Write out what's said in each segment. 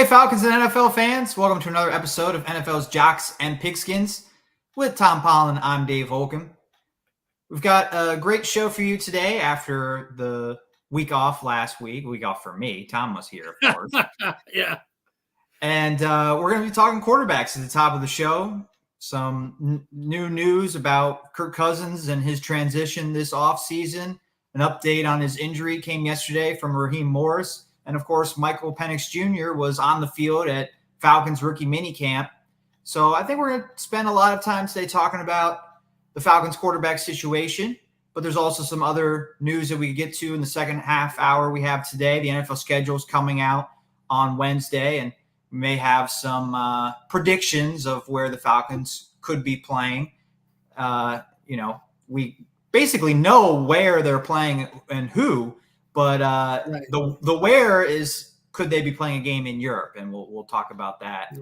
Hey, Falcons and NFL fans. Welcome to another episode of NFL's Jocks and Pigskins. With Tom Pollen, I'm Dave Holcomb. We've got a great show for you today after the week off last week. Week off for me. Tom was here, of course. Yeah. And we're going to be talking quarterbacks at the top of the show. Some new news about Kirk Cousins and his transition this offseason. An update on his injury came yesterday from Raheem Morris. And, of course, Michael Penix Jr. was on the field at Falcons rookie minicamp. So I think we're going to spend a lot of time today talking about the Falcons quarterback situation. But there's also some other news that we get to in the second half hour we have today. The NFL schedule is coming out on Wednesday, and we may have some predictions of where the Falcons could be playing. We basically know where they're playing and who. But Right. the where is, could they be playing a game in Europe? And we'll talk about that.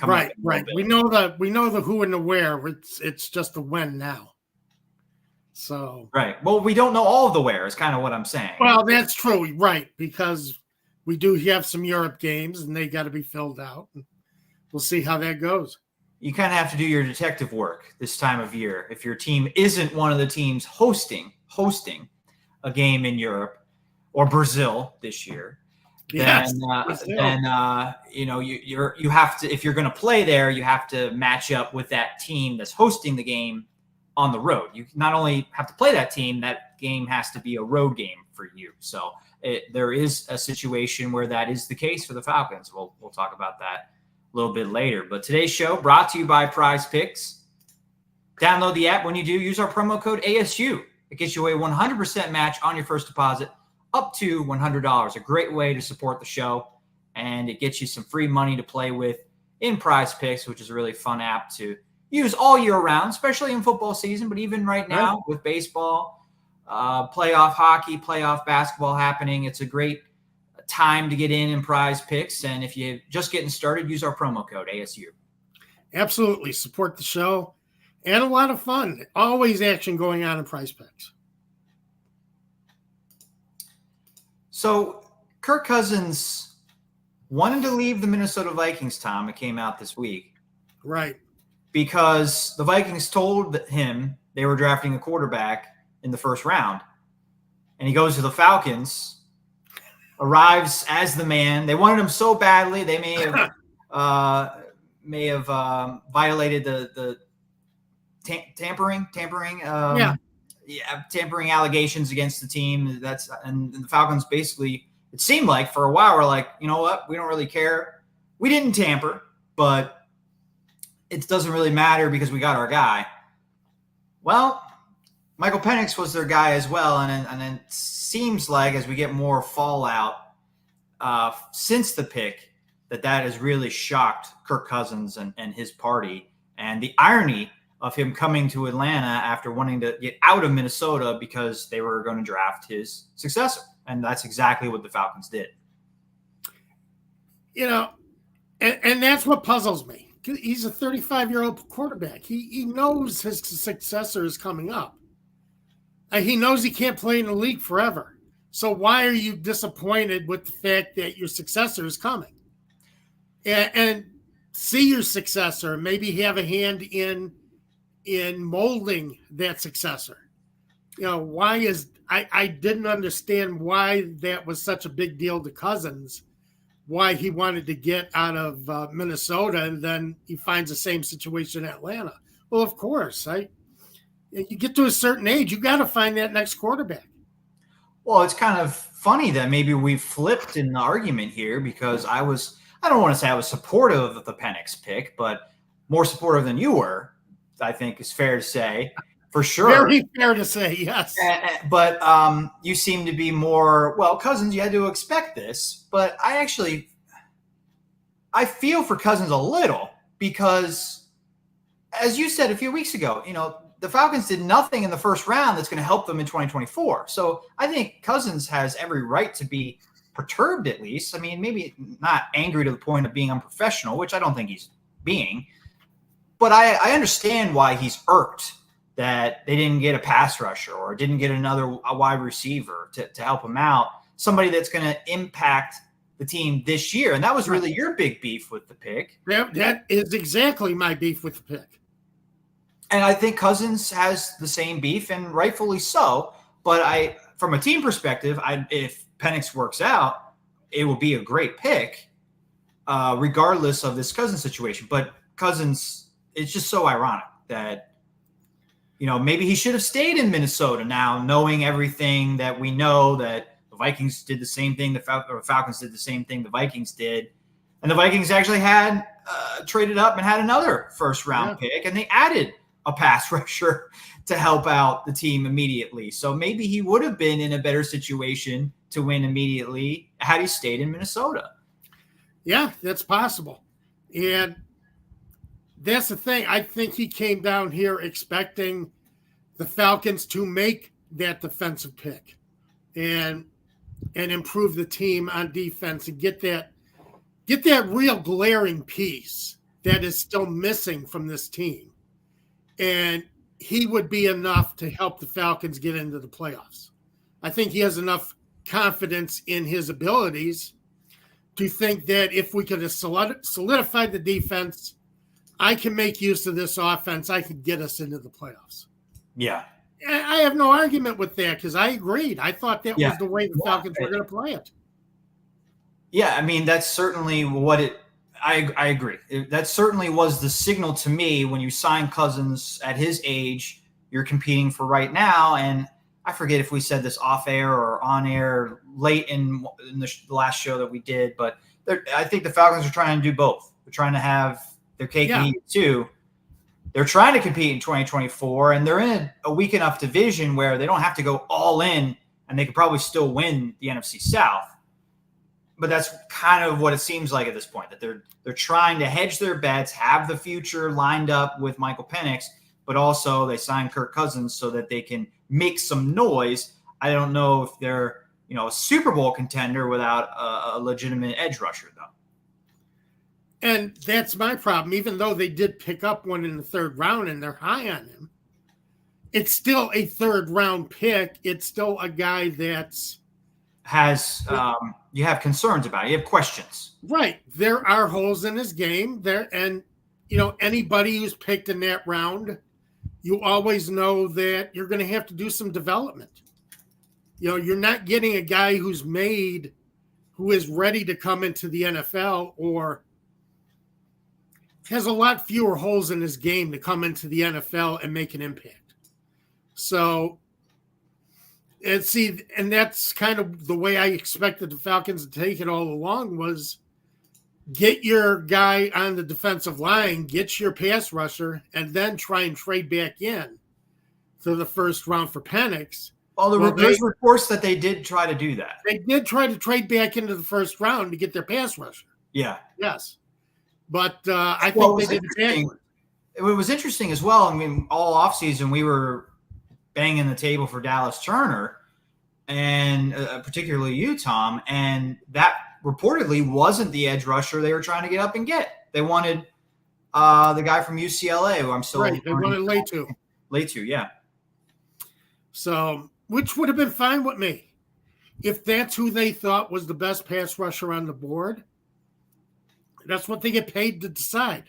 Right. We know the who and the where. It's just the when now. So right. Well, we don't know all of the where is kind of what I'm saying. Well, that's true, right? Because we do have some Europe games and they got to be filled out. We'll see how that goes. You kind of have to do your detective work this time of year. If your team isn't one of the teams hosting a game in Europe. Or Brazil this year, Yes, you have to, if you're going to play there, you have to match up with that team that's hosting the game on the road. You not only have to play that team, that game has to be a road game for you. So there is a situation where that is the case for the Falcons. We'll talk about that a little bit later. But today's show brought to you by Prize Picks. Download the app. When you do, use our promo code ASU. It gets you a 100% match on your first deposit. Up to $100, a great way to support the show, and it gets you some free money to play with in Prize Picks, which is a really fun app to use all year round, especially in football season, but even right now with baseball, playoff hockey, playoff basketball happening. It's a great time to get in Prize Picks, and if you're just getting started, use our promo code ASU. Absolutely. Support the show, and a lot of fun. Always action going on in Prize Picks. So Kirk Cousins wanted to leave the Minnesota Vikings, Tom. It came out this week. Right. Because the Vikings told him they were drafting a quarterback in the first round. And he goes to the Falcons, arrives as the man. They wanted him so badly, they may have violated the tampering. Tampering allegations against the team. And the Falcons basically, it seemed like for a while, were like, you know what? We don't really care. We didn't tamper, but it doesn't really matter because we got our guy. Well, Michael Penix was their guy as well. And it seems like as we get more fallout since the pick, that has really shocked Kirk Cousins and his party. And the irony of him coming to Atlanta after wanting to get out of Minnesota because they were going to draft his successor. And that's exactly what the Falcons did. And that's what puzzles me. He's a 35-year-old quarterback. He knows his successor is coming up. He knows he can't play in the league forever. So why are you disappointed with the fact that your successor is coming? And see your successor and maybe have a hand in molding that successor. I didn't understand why that was such a big deal to Cousins, why he wanted to get out of Minnesota, and then he finds the same situation in Atlanta. Well, of course, you get to a certain age, you got to find that next quarterback. Well, it's kind of funny that maybe we flipped in the argument here because I don't want to say I was supportive of the Penix pick, but more supportive than you were. I think is fair to say, for sure. Very fair to say, yes. But you seem to be more, Cousins, you had to expect this. But I feel for Cousins a little because, as you said a few weeks ago, the Falcons did nothing in the first round that's going to help them in 2024. So I think Cousins has every right to be perturbed at least. I mean, maybe not angry to the point of being unprofessional, which I don't think he's being. But I understand why he's irked that they didn't get a pass rusher or didn't get a wide receiver to help him out, somebody that's going to impact the team this year. And that was really your big beef with the pick. That is exactly my beef with the pick. And I think Cousins has the same beef, and rightfully so. But from a team perspective, if Penix works out, it will be a great pick, regardless of this Cousins situation. But Cousins, it's just so ironic that, maybe he should have stayed in Minnesota now, knowing everything that we know, that the Vikings did the same thing, the Falcons did the same thing the Vikings did. And the Vikings actually had traded up and had another first-round pick, and they added a pass rusher to help out the team immediately. So maybe he would have been in a better situation to win immediately had he stayed in Minnesota. Yeah, that's possible. And that's the thing. I think he came down here expecting the Falcons to make that defensive pick and improve the team on defense and get that real glaring piece that is still missing from this team. And he would be enough to help the Falcons get into the playoffs. I think he has enough confidence in his abilities to think that if we could have solidified the defense, I can make use of this offense. I can get us into the playoffs. Yeah. I have no argument with that because I agreed. I thought that was the way the Falcons were going to play it. Yeah, I mean, that's certainly what it – I agree. That certainly was the signal to me when you sign Cousins at his age. You're competing for right now, and I forget if we said this off air or on air late in the last show that we did, but I think the Falcons are trying to do both. They're trying to have their cake and eat it too. They're trying to compete in 2024, and they're in a weak enough division where they don't have to go all in, and they could probably still win the NFC South. But that's kind of what it seems like at this point, that they're trying to hedge their bets, have the future lined up with Michael Penix, but also they signed Kirk Cousins so that they can make some noise. I don't know if they're, a Super Bowl contender without a legitimate edge rusher, though. And that's my problem. Even though they did pick up one in the third round and they're high on him, it's still a third-round pick. It's still a guy that's you have concerns about it. You have questions. Right. There are holes in his game there. And, anybody who's picked in that round, you always know that you're going to have to do some development. You're not getting a guy who is ready to come into the NFL or has a lot fewer holes in his game to come into the NFL and make an impact. So, and that's kind of the way I expected the Falcons to take it all along was get your guy on the defensive line, get your pass rusher, and then try and trade back in to the first round for Penix. Well, there's reports that they did try to do that. They did try to trade back into the first round to get their pass rusher. Yeah. Yes. But I think they did it backwards. It was interesting as well. I mean, all offseason we were banging the table for Dallas Turner, and particularly you, Tom, and that reportedly wasn't the edge rusher they were trying to get up and get. They wanted the guy from UCLA, who I'm still right. They wanted Latu. Latu, yeah. So, which would have been fine with me if that's who they thought was the best pass rusher on the board. That's what they get paid to decide.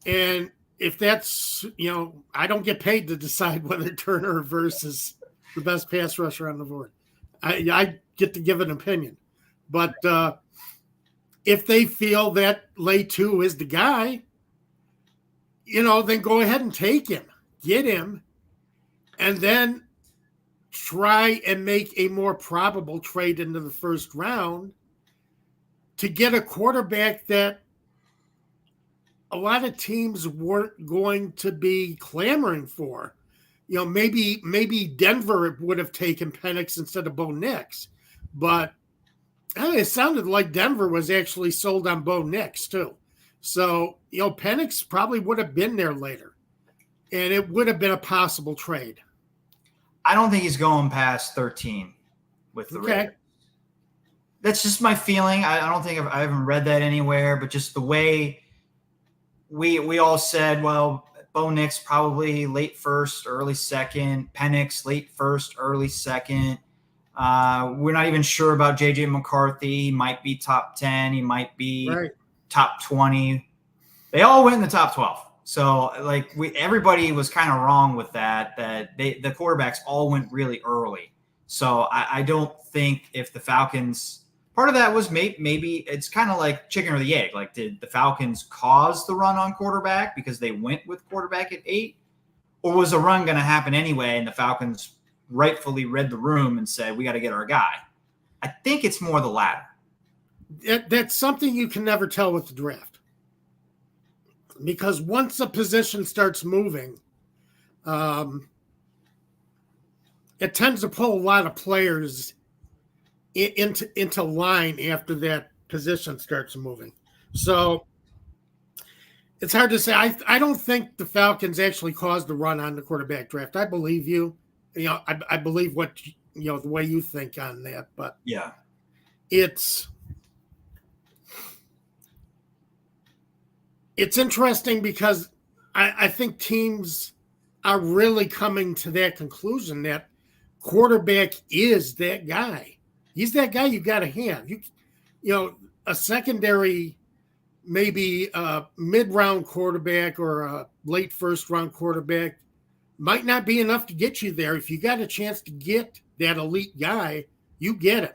And if that's, I don't get paid to decide whether Turner versus the best pass rusher on the board. I get to give an opinion. But if they feel that Latu is the guy, then go ahead and take him, get him, and then try and make a more probable trade into the first round to get a quarterback that a lot of teams weren't going to be clamoring for. Maybe Denver would have taken Penix instead of Bo Nix, but it sounded like Denver was actually sold on Bo Nix too. So, Penix probably would have been there later, and it would have been a possible trade. I don't think he's going past 13 with the Raiders. That's just my feeling. I don't think I haven't read that anywhere, but just the way we all said, well, Bo Nix probably late first, early second, Penix late first, early second. We're not even sure about J.J. McCarthy. He might be top 10. He might be top 20. They all went in the top 12. So, like, everybody was kind of wrong with that the quarterbacks all went really early. So I don't think if the Falcons – part of that was maybe it's kind of like chicken or the egg. Like, did the Falcons cause the run on quarterback because they went with quarterback at 8? Or was a run going to happen anyway and the Falcons rightfully read the room and said, we got to get our guy? I think it's more the latter. That's something you can never tell with the draft. Because once a position starts moving – it tends to pull a lot of players into line after that position starts moving. So it's hard to say. I don't think the Falcons actually caused the run on the quarterback draft. I believe you. I believe what the way you think on that. But yeah, it's interesting because I think teams are really coming to that conclusion that quarterback is that guy. He's that guy you got to have. A secondary, maybe a mid-round quarterback or a late first-round quarterback might not be enough to get you there. If you got a chance to get that elite guy, you get him.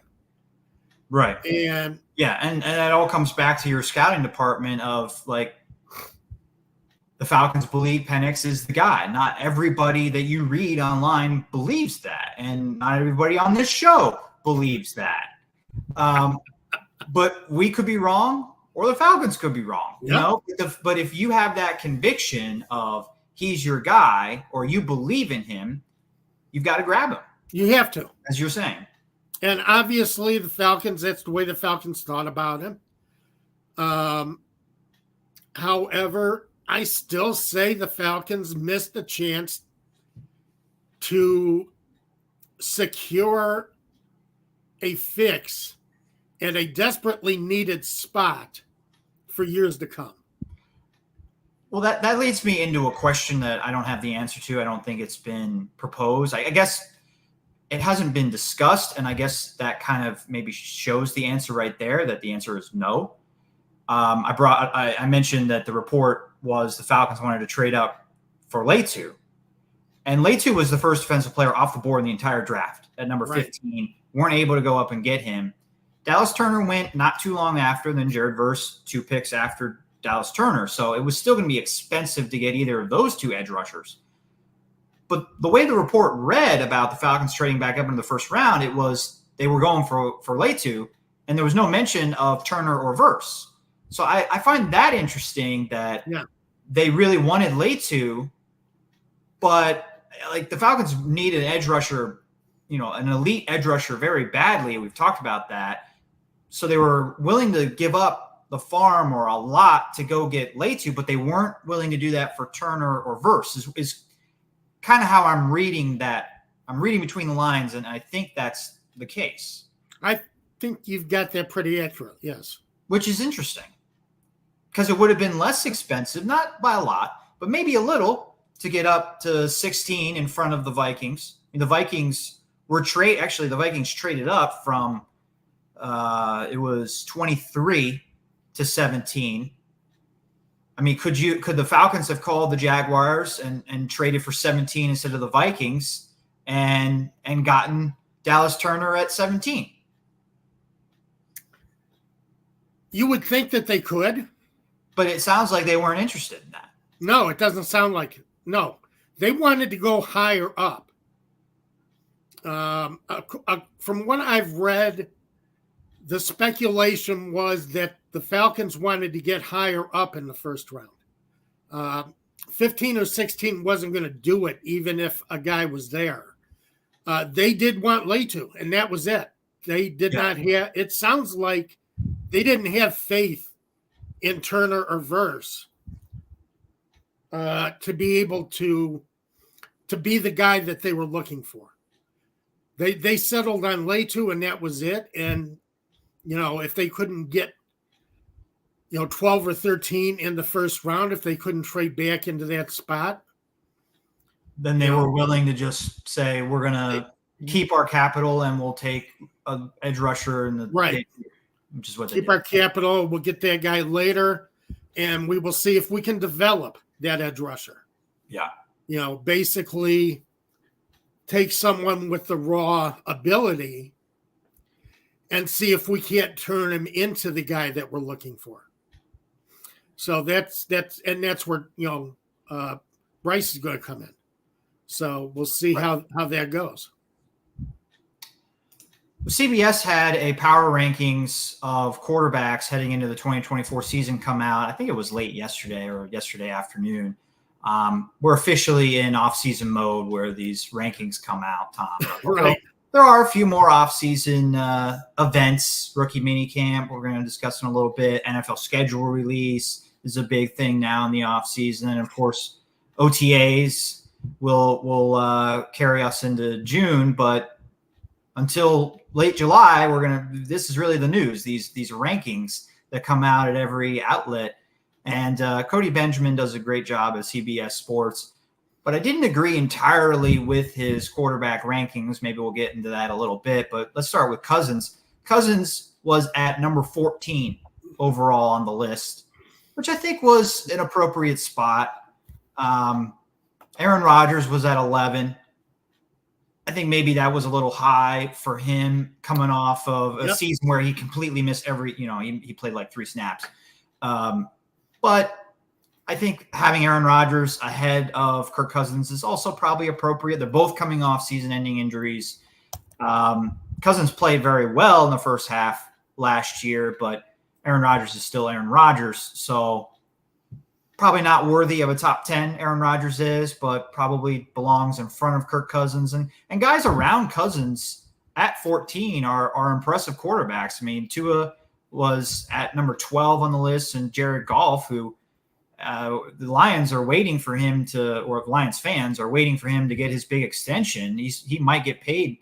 Right. And that all comes back to your scouting department of, like, the Falcons believe Penix is the guy. Not everybody that you read online believes that, and not everybody on this show believes that. But we could be wrong, or the Falcons could be wrong. You know. But if you have that conviction of he's your guy, or you believe in him, you've got to grab him. You have to, as you're saying. And obviously, the Falcons. That's the way the Falcons thought about him. However, I still say the Falcons missed a chance to secure a fix at a desperately needed spot for years to come. Well, that leads me into a question that I don't have the answer to. I don't think it's been proposed. I guess it hasn't been discussed, and I guess that kind of maybe shows the answer right there, that the answer is no. I mentioned that the report was the Falcons wanted to trade up for Leitu. And Leitu was the first defensive player off the board in the entire draft at number 15. Weren't able to go up and get him. Dallas Turner went not too long after, then Jared Verse 2 picks after Dallas Turner. So it was still going to be expensive to get either of those two edge rushers. But the way the report read about the Falcons trading back up into the first round, it was they were going for Leitu, and there was no mention of Turner or Verse. So I find that interesting that they really wanted Leitu, but like the Falcons need an edge rusher, an elite edge rusher very badly. We've talked about that. So they were willing to give up the farm or a lot to go get Leitu, but they weren't willing to do that for Turner or Verse is kind of how I'm reading that. I'm reading between the lines, and I think that's the case. I think you've got that pretty accurate, yes. Which is interesting. Because it would have been less expensive, not by a lot, but maybe a little, to get up to 16 in front of the Vikings. The Vikings the Vikings traded up from it was 23 to 17. I mean, could the Falcons have called the Jaguars and traded for 17 instead of the Vikings and gotten Dallas Turner at 17? You would think that they could. But it sounds like they weren't interested in that. No, it doesn't sound like it. No. They wanted to go higher up. From what I've read, the speculation was that the Falcons wanted to get higher up in the first round. 15 or 16 wasn't going to do it, even if a guy was there. They did want Leitu, and that was it. They did not have – it sounds like they didn't have faith in Turner or Verse to be able to be the guy that they were looking for. They settled on Leitu, and that was it. And, if they couldn't get, 12 or 13 in the first round, if they couldn't trade back into that spot, then they were willing to just say, we're going to keep our capital and we'll take an edge rusher in the right, which is what keep our capital. We'll get that guy later, and we will see if we can develop that edge rusher. Yeah, basically take someone with the raw ability and see if we can't turn him into the guy that we're looking for. So that's where Bryce is going to come in. So we'll see how that goes. CBS had a power rankings of quarterbacks heading into the 2024 season come out. I think it was late yesterday or yesterday afternoon. We're officially in off-season mode where these rankings come out, Tom. Right. There are a few more off-season events, rookie minicamp. We're going to discuss in a little bit. NFL schedule release is a big thing now in the off-season. And, of course, OTAs will carry us into June. But until late July, this is really the news, these rankings that come out at every outlet. And Cody Benjamin does a great job at CBS Sports. But I didn't agree entirely with his quarterback rankings. Maybe we'll get into that a little bit. But let's start with Cousins. Cousins was at number 14 overall on the list, which I think was an appropriate spot. Aaron Rodgers was at 11. I think maybe that was a little high for him coming off of a season where he completely missed he played like 3 snaps. But I think having Aaron Rodgers ahead of Kirk Cousins is also probably appropriate. They're both coming off season-ending injuries. Cousins played very well in the first half last year, but Aaron Rodgers is still Aaron Rodgers. So probably not worthy of a top 10, Aaron Rodgers is, but probably belongs in front of Kirk Cousins. And guys around Cousins at 14 are impressive quarterbacks. I mean, Tua was at number 12 on the list, and Jared Goff, who the Lions are waiting for him or Lions fans are waiting for him to get his big extension. He might get paid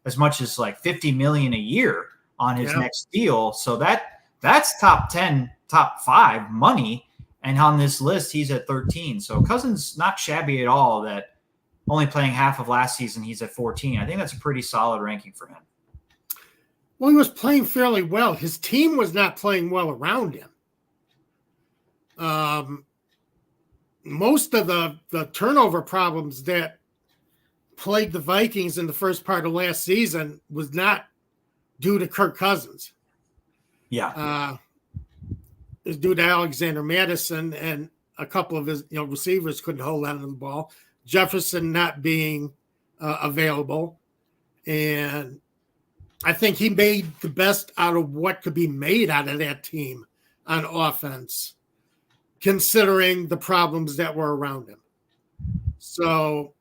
as much as like $50 million a year on his next deal. So that's top 10, top 5 money. And on this list, he's at 13. So Cousins not shabby at all. That only playing half of last season, he's at 14. I think that's a pretty solid ranking for him. Well, he was playing fairly well. His team was not playing well around him. Most of the turnover problems that plagued the Vikings in the first part of last season was not due to Kirk Cousins. Yeah. It was due to Alexander Madison and a couple of his receivers couldn't hold on to the ball. Jefferson not being available. And I think he made the best out of what could be made out of that team on offense, considering the problems that were around him. So,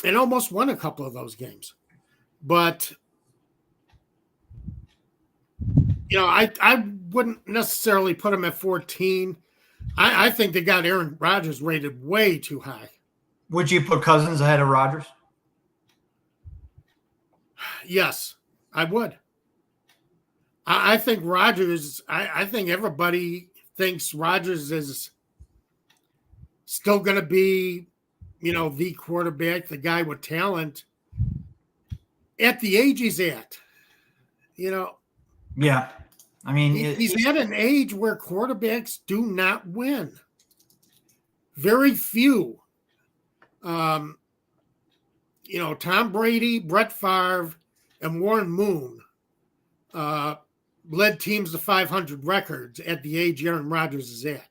and almost won a couple of those games. But, I wouldn't necessarily put him at 14. I think they got Aaron Rodgers rated way too high. Would you put Cousins ahead of Rodgers? Yes, I would. I think Rodgers, I think everybody thinks Rodgers is still going to be, the quarterback, the guy with talent at the age he's at. Yeah. I mean, he's at an age where quarterbacks do not win. Very few. Tom Brady, Brett Favre, and Warren Moon led teams to 500 records at the age Aaron Rodgers is at.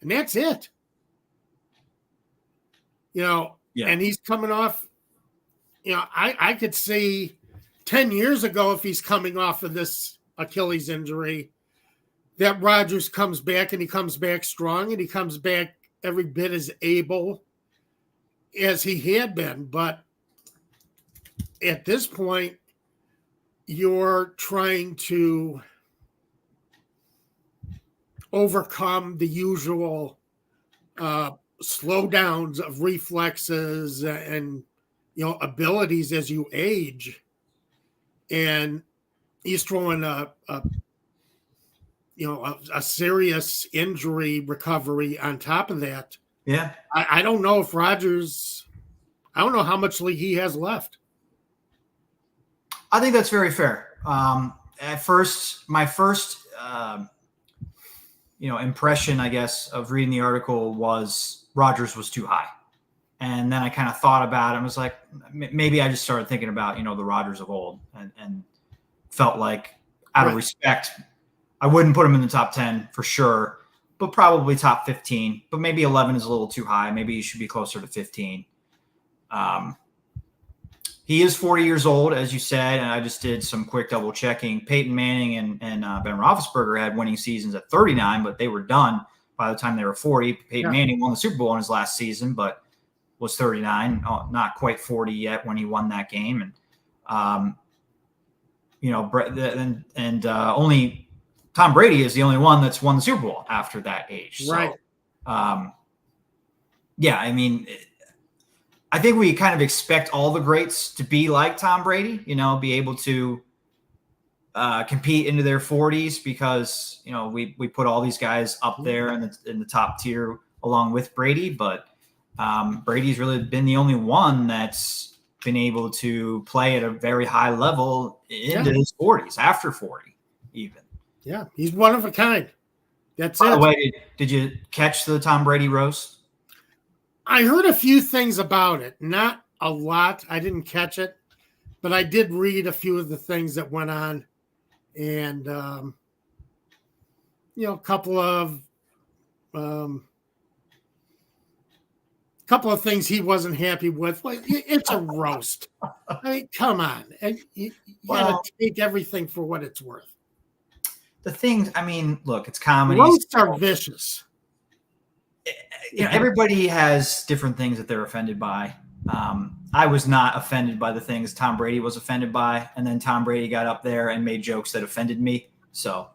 And that's it. And he's coming off, I could see 10 years ago, if he's coming off of this Achilles injury, that Rodgers comes back and he comes back strong and he comes back every bit as able as he had been. But at this point, you're trying to overcome the usual slowdowns of reflexes and abilities as you age, and he's throwing a serious injury recovery on top of that. Yeah, I don't know if Rodgers. I don't know how much league he has left. I think that's very fair. At first, my first impression, I guess, of reading the article was Rodgers was too high. And then I kind of thought about it and was like, maybe I just started thinking about, the Rodgers of old and felt like out of respect, I wouldn't put him in the top 10 for sure, but probably top 15. But maybe 11 is a little too high. Maybe he should be closer to 15. He is 40 years old, as you said, and I just did some quick double checking. Peyton Manning and Ben Roethlisberger had winning seasons at 39, but they were done by the time they were 40. Peyton Manning won the Super Bowl in his last season, but was 39, not quite 40 yet when he won that game. And, only Tom Brady is the only one that's won the Super Bowl after that age. Right. So, I think we kind of expect all the greats to be like Tom Brady, be able to compete into their 40s because, we put all these guys up there in the top tier along with Brady. But Brady's really been the only one that's been able to play at a very high level into his 40s, after 40 even. Yeah, he's one of a kind. That's it. By the way, did you catch the Tom Brady roast? I heard a few things about it, not a lot. I didn't catch it, but I did read a few of the things that went on, and a couple of things he wasn't happy with. Like, it's a roast. I mean, come on, you got to take everything for what it's worth. The things, look, it's comedy. Roasts are vicious. Everybody has different things that they're offended by. I was not offended by the things Tom Brady was offended by. And then Tom Brady got up there and made jokes that offended me. So,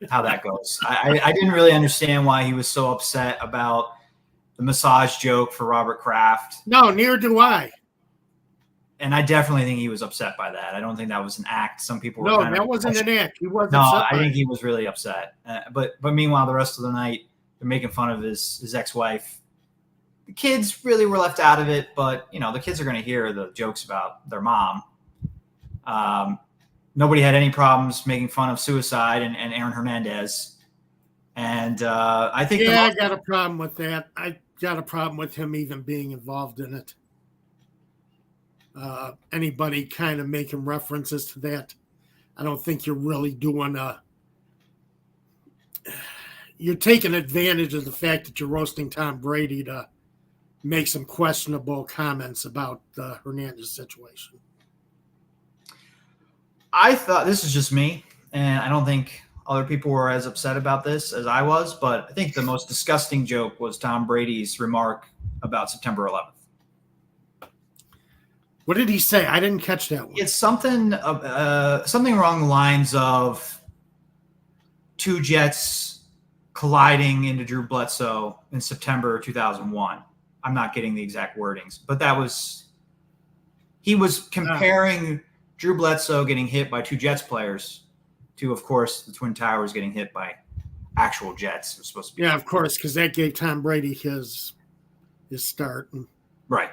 how that goes. I didn't really understand why he was so upset about the massage joke for Robert Kraft. No, neither do I. And I definitely think he was upset by that. I don't think that was an act. Some people were that wasn't an act. He wasn't. No, I think he was really upset. But meanwhile, the rest of the night, they're making fun of his ex-wife. The kids really were left out of it, but the kids are going to hear the jokes about their mom. Nobody had any problems making fun of suicide and Aaron Hernandez. And I think I got a problem with that. I got a problem with him even being involved in it. Anybody kind of making references to that, I don't think you're really doing you're taking advantage of the fact that you're roasting Tom Brady to make some questionable comments about the Hernandez situation. I thought, this is just me, and I don't think other people were as upset about this as I was, but I think the most disgusting joke was Tom Brady's remark about September 11th. What did he say? I didn't catch that one. It's something along the lines of two jets colliding into Drew Bledsoe in September 2001. I'm not getting the exact wordings, but he was comparing Drew Bledsoe getting hit by two Jets players to, of course, the Twin Towers getting hit by actual jets. It was supposed to be. Yeah, of course, because that gave Tom Brady his start. Right.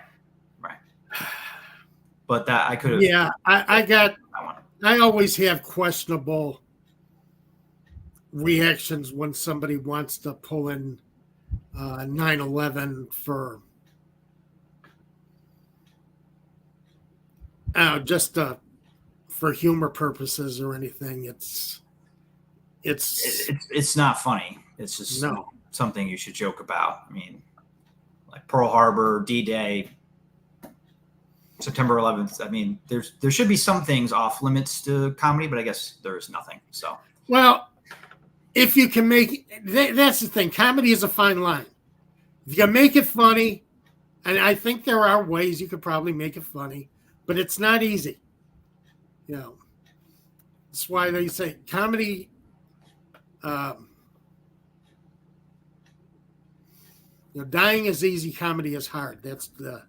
But that I could have. Yeah, I always have questionable reactions when somebody wants to pull in 9/11 for just for humor purposes or anything. It's not funny. It's just something you should joke about. I mean, like Pearl Harbor, D-Day, September 11th. I mean, there should be some things off limits to comedy, but I guess there is nothing. So, well, if you can that's the thing. Comedy is a fine line. If you can make it funny, and I think there are ways you could probably make it funny, but it's not easy. That's why they say comedy. Dying is easy, comedy is hard. That's the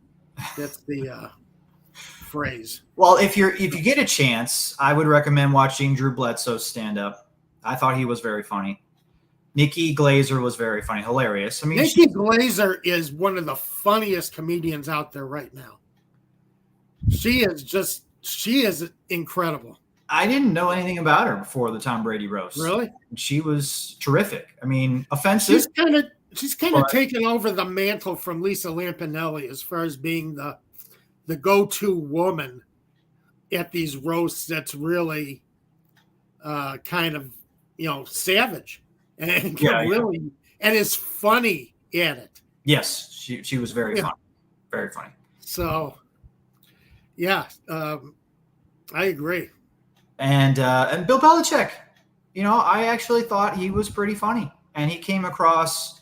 phrase. Well, if you get a chance, I would recommend watching Drew Bledsoe's stand-up. I thought he was very funny. Nikki Glaser was very funny, hilarious. I mean, Nikki Glaser is one of the funniest comedians out there right now. She is just She is incredible. I didn't know anything about her before the Tom Brady roast. Really? She was terrific. I mean, offensive. She's kind of taken over the mantle from Lisa Lampanelli as far as being the go-to woman at these roasts. That's really kind of savage and really and is funny at it. Yes, she was very funny, very funny. So, yeah, I agree. And Bill Belichick, I actually thought he was pretty funny, and he came across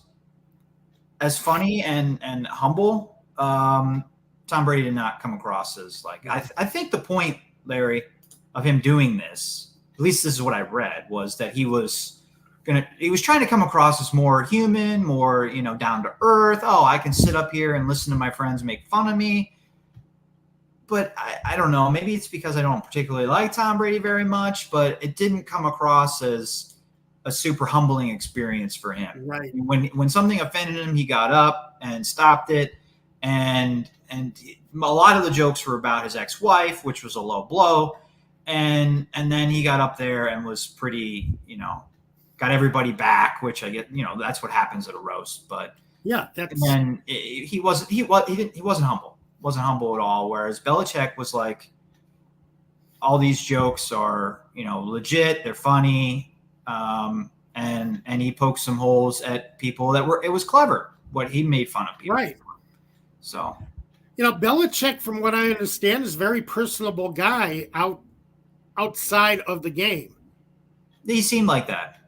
as funny and humble. Tom Brady did not come across as like. I think the point, Larry, of him doing this, at least this is what I read, was that he was trying to come across as more human, more down to earth. Oh, I can sit up here and listen to my friends make fun of me. But I don't know. Maybe it's because I don't particularly like Tom Brady very much, but it didn't come across as a super humbling experience for him. Right. When something offended him, he got up and stopped it. And a lot of the jokes were about his ex-wife, which was a low blow. And then he got up there and was pretty, got everybody back, which I get, that's what happens at a roast. But yeah, and he wasn't humble. Wasn't humble at all. Whereas Belichick was like, all these jokes are, legit. They're funny. And he poked some holes at people it was clever what he made fun of people. Right. So, Belichick, from what I understand, is a very personable guy outside of the game. He seemed like that.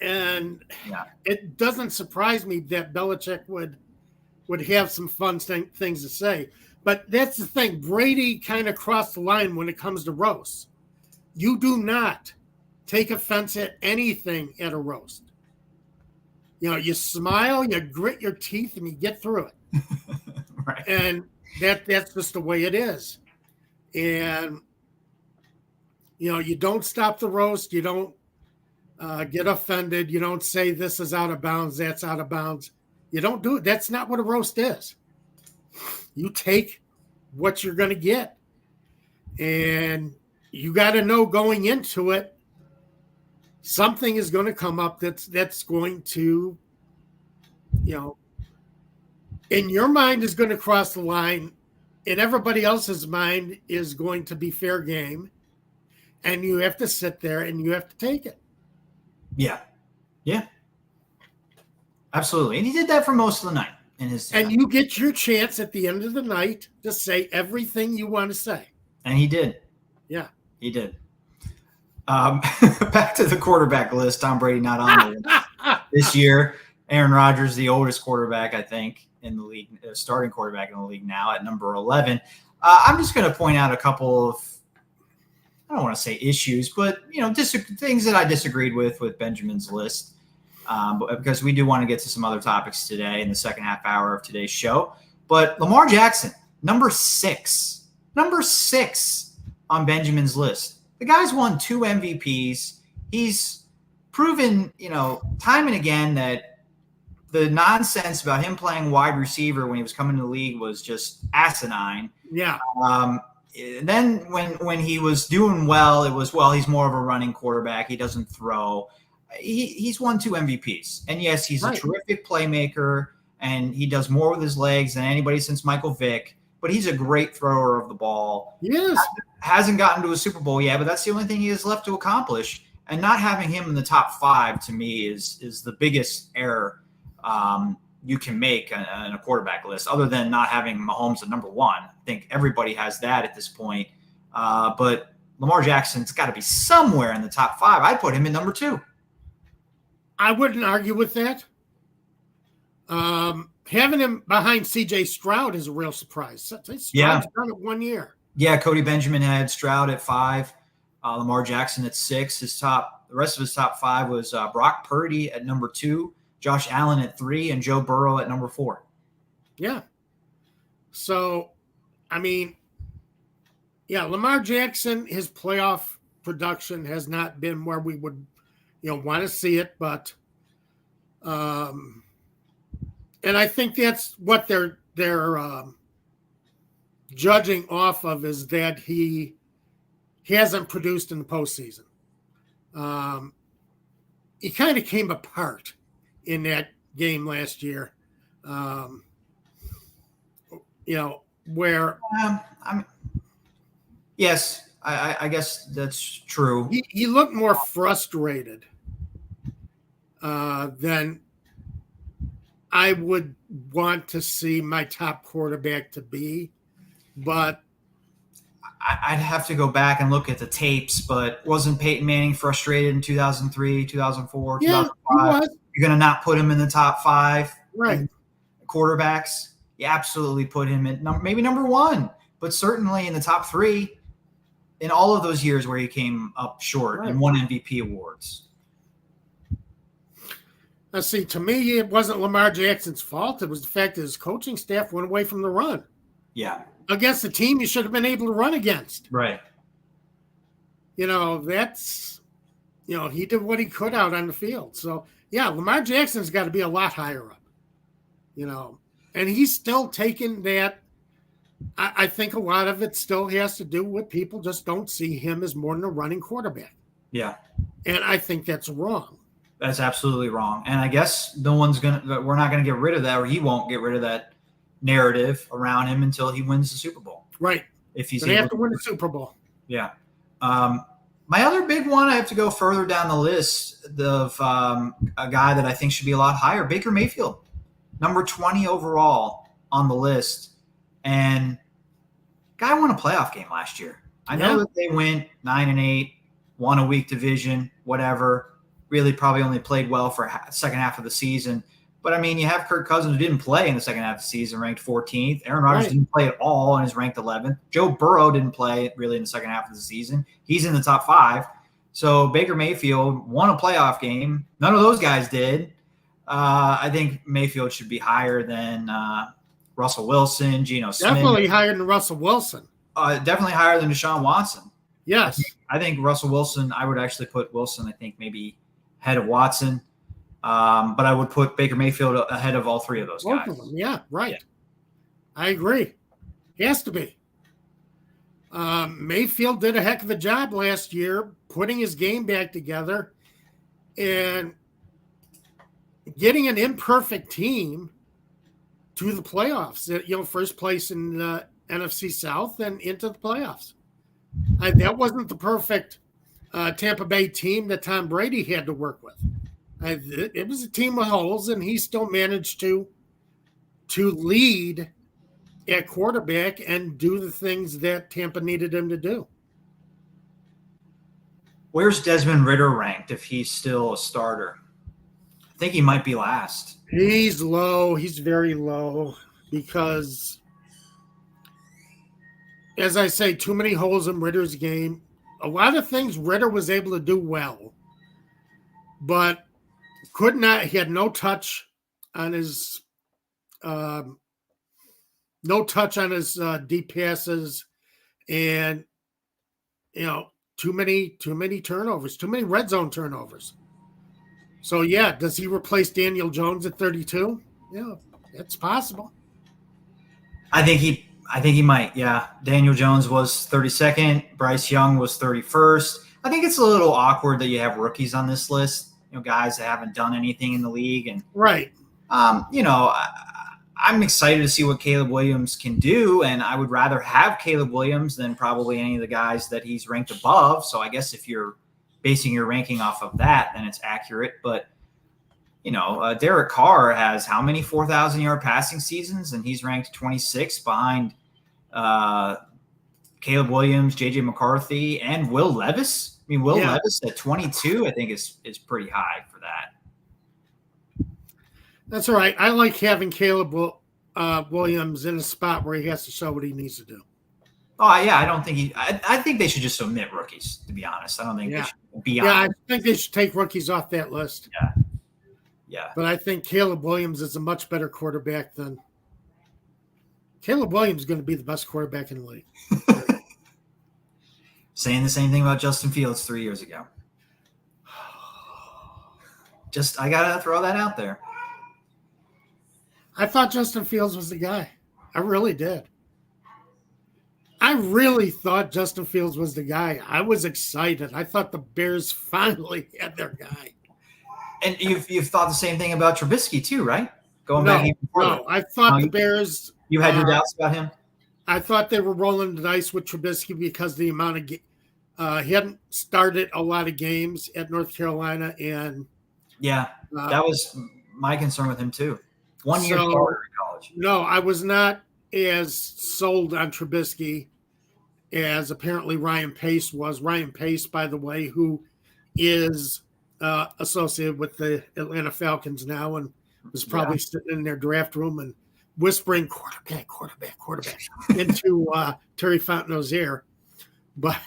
And it doesn't surprise me that Belichick would have some fun things to say. But that's the thing. Brady kind of crossed the line when it comes to roasts. You do not take offense at anything at a roast. You smile, you grit your teeth, and you get through it. Right. And that's just the way it is. And, you don't stop the roast. You don't get offended. You don't say this is out of bounds, that's out of bounds. You don't do it. That's not what a roast is. You take what you're going to get. And you got to know going into it, something is going to come up that's going to, in your mind is going to cross the line, in everybody else's mind is going to be fair game. And you have to sit there and you have to take it. Yeah. Yeah. Absolutely. And he did that for most of the night. And you get your chance at the end of the night to say everything you want to say. And he did. Yeah. He did. Back to the quarterback list. Tom Brady not on there this year. Aaron Rodgers, the oldest quarterback, I think, in the league, starting quarterback in the league now at number 11. I'm just going to point out a couple of, I don't want to say issues, but, things that I disagreed with Benjamin's list. Because we do want to get to some other topics today in the second half hour of today's show. But Lamar Jackson, number six on Benjamin's list. The guy's won 2 MVPs. He's proven, time and again that the nonsense about him playing wide receiver when he was coming to the league was just asinine. Yeah. Then when he was doing well, it was, he's more of a running quarterback. He doesn't throw. He's won 2 MVPs. And yes, he's a terrific playmaker, and he does more with his legs than anybody since Michael Vick, but he's a great thrower of the ball. Yes. Hasn't gotten to a Super Bowl yet, but that's the only thing he has left to accomplish. And not having him in the top 5 to me is the biggest error you can make in a quarterback list, other than not having Mahomes at number 1. I think everybody has that at this point. But Lamar Jackson's got to be somewhere in the top 5. I'd put him in number 2. I wouldn't argue with that. Having him behind C.J. Stroud is a real surprise. Stroud's done it 1 year. Yeah, Cody Benjamin had Stroud at 5, Lamar Jackson at 6. The rest of his top 5 was Brock Purdy at number 2, Josh Allen at 3, and Joe Burrow at number 4. Yeah. So, Lamar Jackson, his playoff production has not been where we would want to see it, but and I think that's what they're judging off of, is that he he hasn't produced in the postseason. He kind of came apart in that game last year. Where yes, I guess that's true. He looked more frustrated than I would want to see my top quarterback to be. But I'd have to go back and look at the tapes, but wasn't Peyton Manning frustrated in 2003, 2004, yeah, 2005? You're going to not put him in the top 5 right? Quarterbacks? You absolutely put him in maybe number 1, but certainly in the top 3 in all of those years where he came up short and won MVP awards. Let's see. To me, it wasn't Lamar Jackson's fault. It was the fact that his coaching staff went away from the run. Yeah. Against the team you should have been able to run against. Right. That's, he did what he could out on the field. So, yeah, Lamar Jackson's got to be a lot higher up, and he's still taking that. I think a lot of it still has to do with people just don't see him as more than a running quarterback. Yeah. And I think that's wrong. That's absolutely wrong. And I guess we're not going to get rid of that, or he won't get rid of that narrative around him until he wins the Super Bowl. Right. If he's able to win the Super Bowl. Yeah. My other big one, I have to go further down the list of a guy that I think should be a lot higher, Baker Mayfield, number 20 overall on the list. And guy won a playoff game last year. I know that they went 9-8, won a weak division, whatever. Really probably only played well for second half of the season. But, I mean, you have Kirk Cousins who didn't play in the second half of the season, ranked 14th. Aaron Rodgers didn't play at all and is ranked 11th. Joe Burrow didn't play really in the second half of the season. He's in the top 5. So Baker Mayfield won a playoff game. None of those guys did. I think Mayfield should be higher than Russell Wilson, Geno Smith. Definitely higher than Russell Wilson. Definitely higher than Deshaun Watson. Yes. I think Russell Wilson, I would actually put Wilson, I think, maybe ahead of Watson. But I would put Baker Mayfield ahead of all 3 of those guys. Both of them. Yeah, right. Yeah. I agree. He has to be. Mayfield did a heck of a job last year putting his game back together and getting an imperfect team to the playoffs. First place in the NFC South and into the playoffs. That wasn't the perfect Tampa Bay team that Tom Brady had to work with. It was a team with holes, and he still managed to lead at quarterback and do the things that Tampa needed him to do. Where's Desmond Ridder ranked if he's still a starter? I think he might be last. He's low. He's very low because, as I say, too many holes in Ridder's game. A lot of things Ridder was able to do well, but he had no touch on his deep passes, and too many turnovers, too many red zone turnovers. So yeah, does he replace Daniel Jones at 32? Yeah, it's possible. I think he might. Yeah, Daniel Jones was 32nd. Bryce Young was 31st. I think it's a little awkward that you have rookies on this list. Guys that haven't done anything in the league, and right. I'm excited to see what Caleb Williams can do, and I would rather have Caleb Williams than probably any of the guys that he's ranked above. So I guess if you're basing your ranking off of that, then it's accurate. But Derek Carr has how many 4,000-yard passing seasons, and he's ranked 26th behind Caleb Williams, J.J. McCarthy, and Will Levis. I mean, Will Levis at 22, I think is pretty high for that. That's all right. I like having Caleb Williams in a spot where he has to show what he needs to do. Oh, yeah. I don't think I think they should just omit rookies, to be honest. I don't think they should be on. Yeah, I think they should take rookies off that list. Yeah. But I think Caleb Williams is a much better quarterback than – Caleb Williams is going to be the best quarterback in the league. Saying the same thing about Justin Fields 3 years ago. I got to throw that out there. I thought Justin Fields was the guy. I really did. I really thought Justin Fields was the guy. I was excited. I thought the Bears finally had their guy. And you've thought the same thing about Trubisky too, right? Going back even further. No, I thought the Bears. You had your doubts about him? I thought they were rolling the dice with Trubisky because the amount of he hadn't started a lot of games at North Carolina, and that was my concern with him too. 1 year starter in college. No, I was not as sold on Trubisky as apparently Ryan Pace was. Ryan Pace, by the way, who is associated with the Atlanta Falcons now and was probably sitting in their draft room and whispering quarterback into Terry Fontenot's ear. But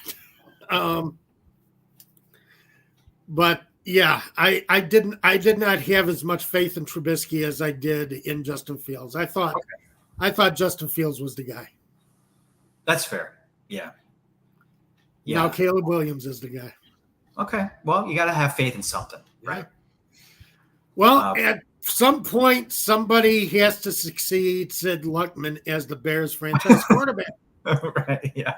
yeah, I did not have as much faith in Trubisky as I did in Justin Fields. I thought Justin Fields was the guy. That's fair. Yeah. Now Caleb Williams is the guy. Okay. Well, you got to have faith in something, right? Well, at some point, somebody has to succeed Sid Luckman as the Bears franchise quarterback. Right. Yeah.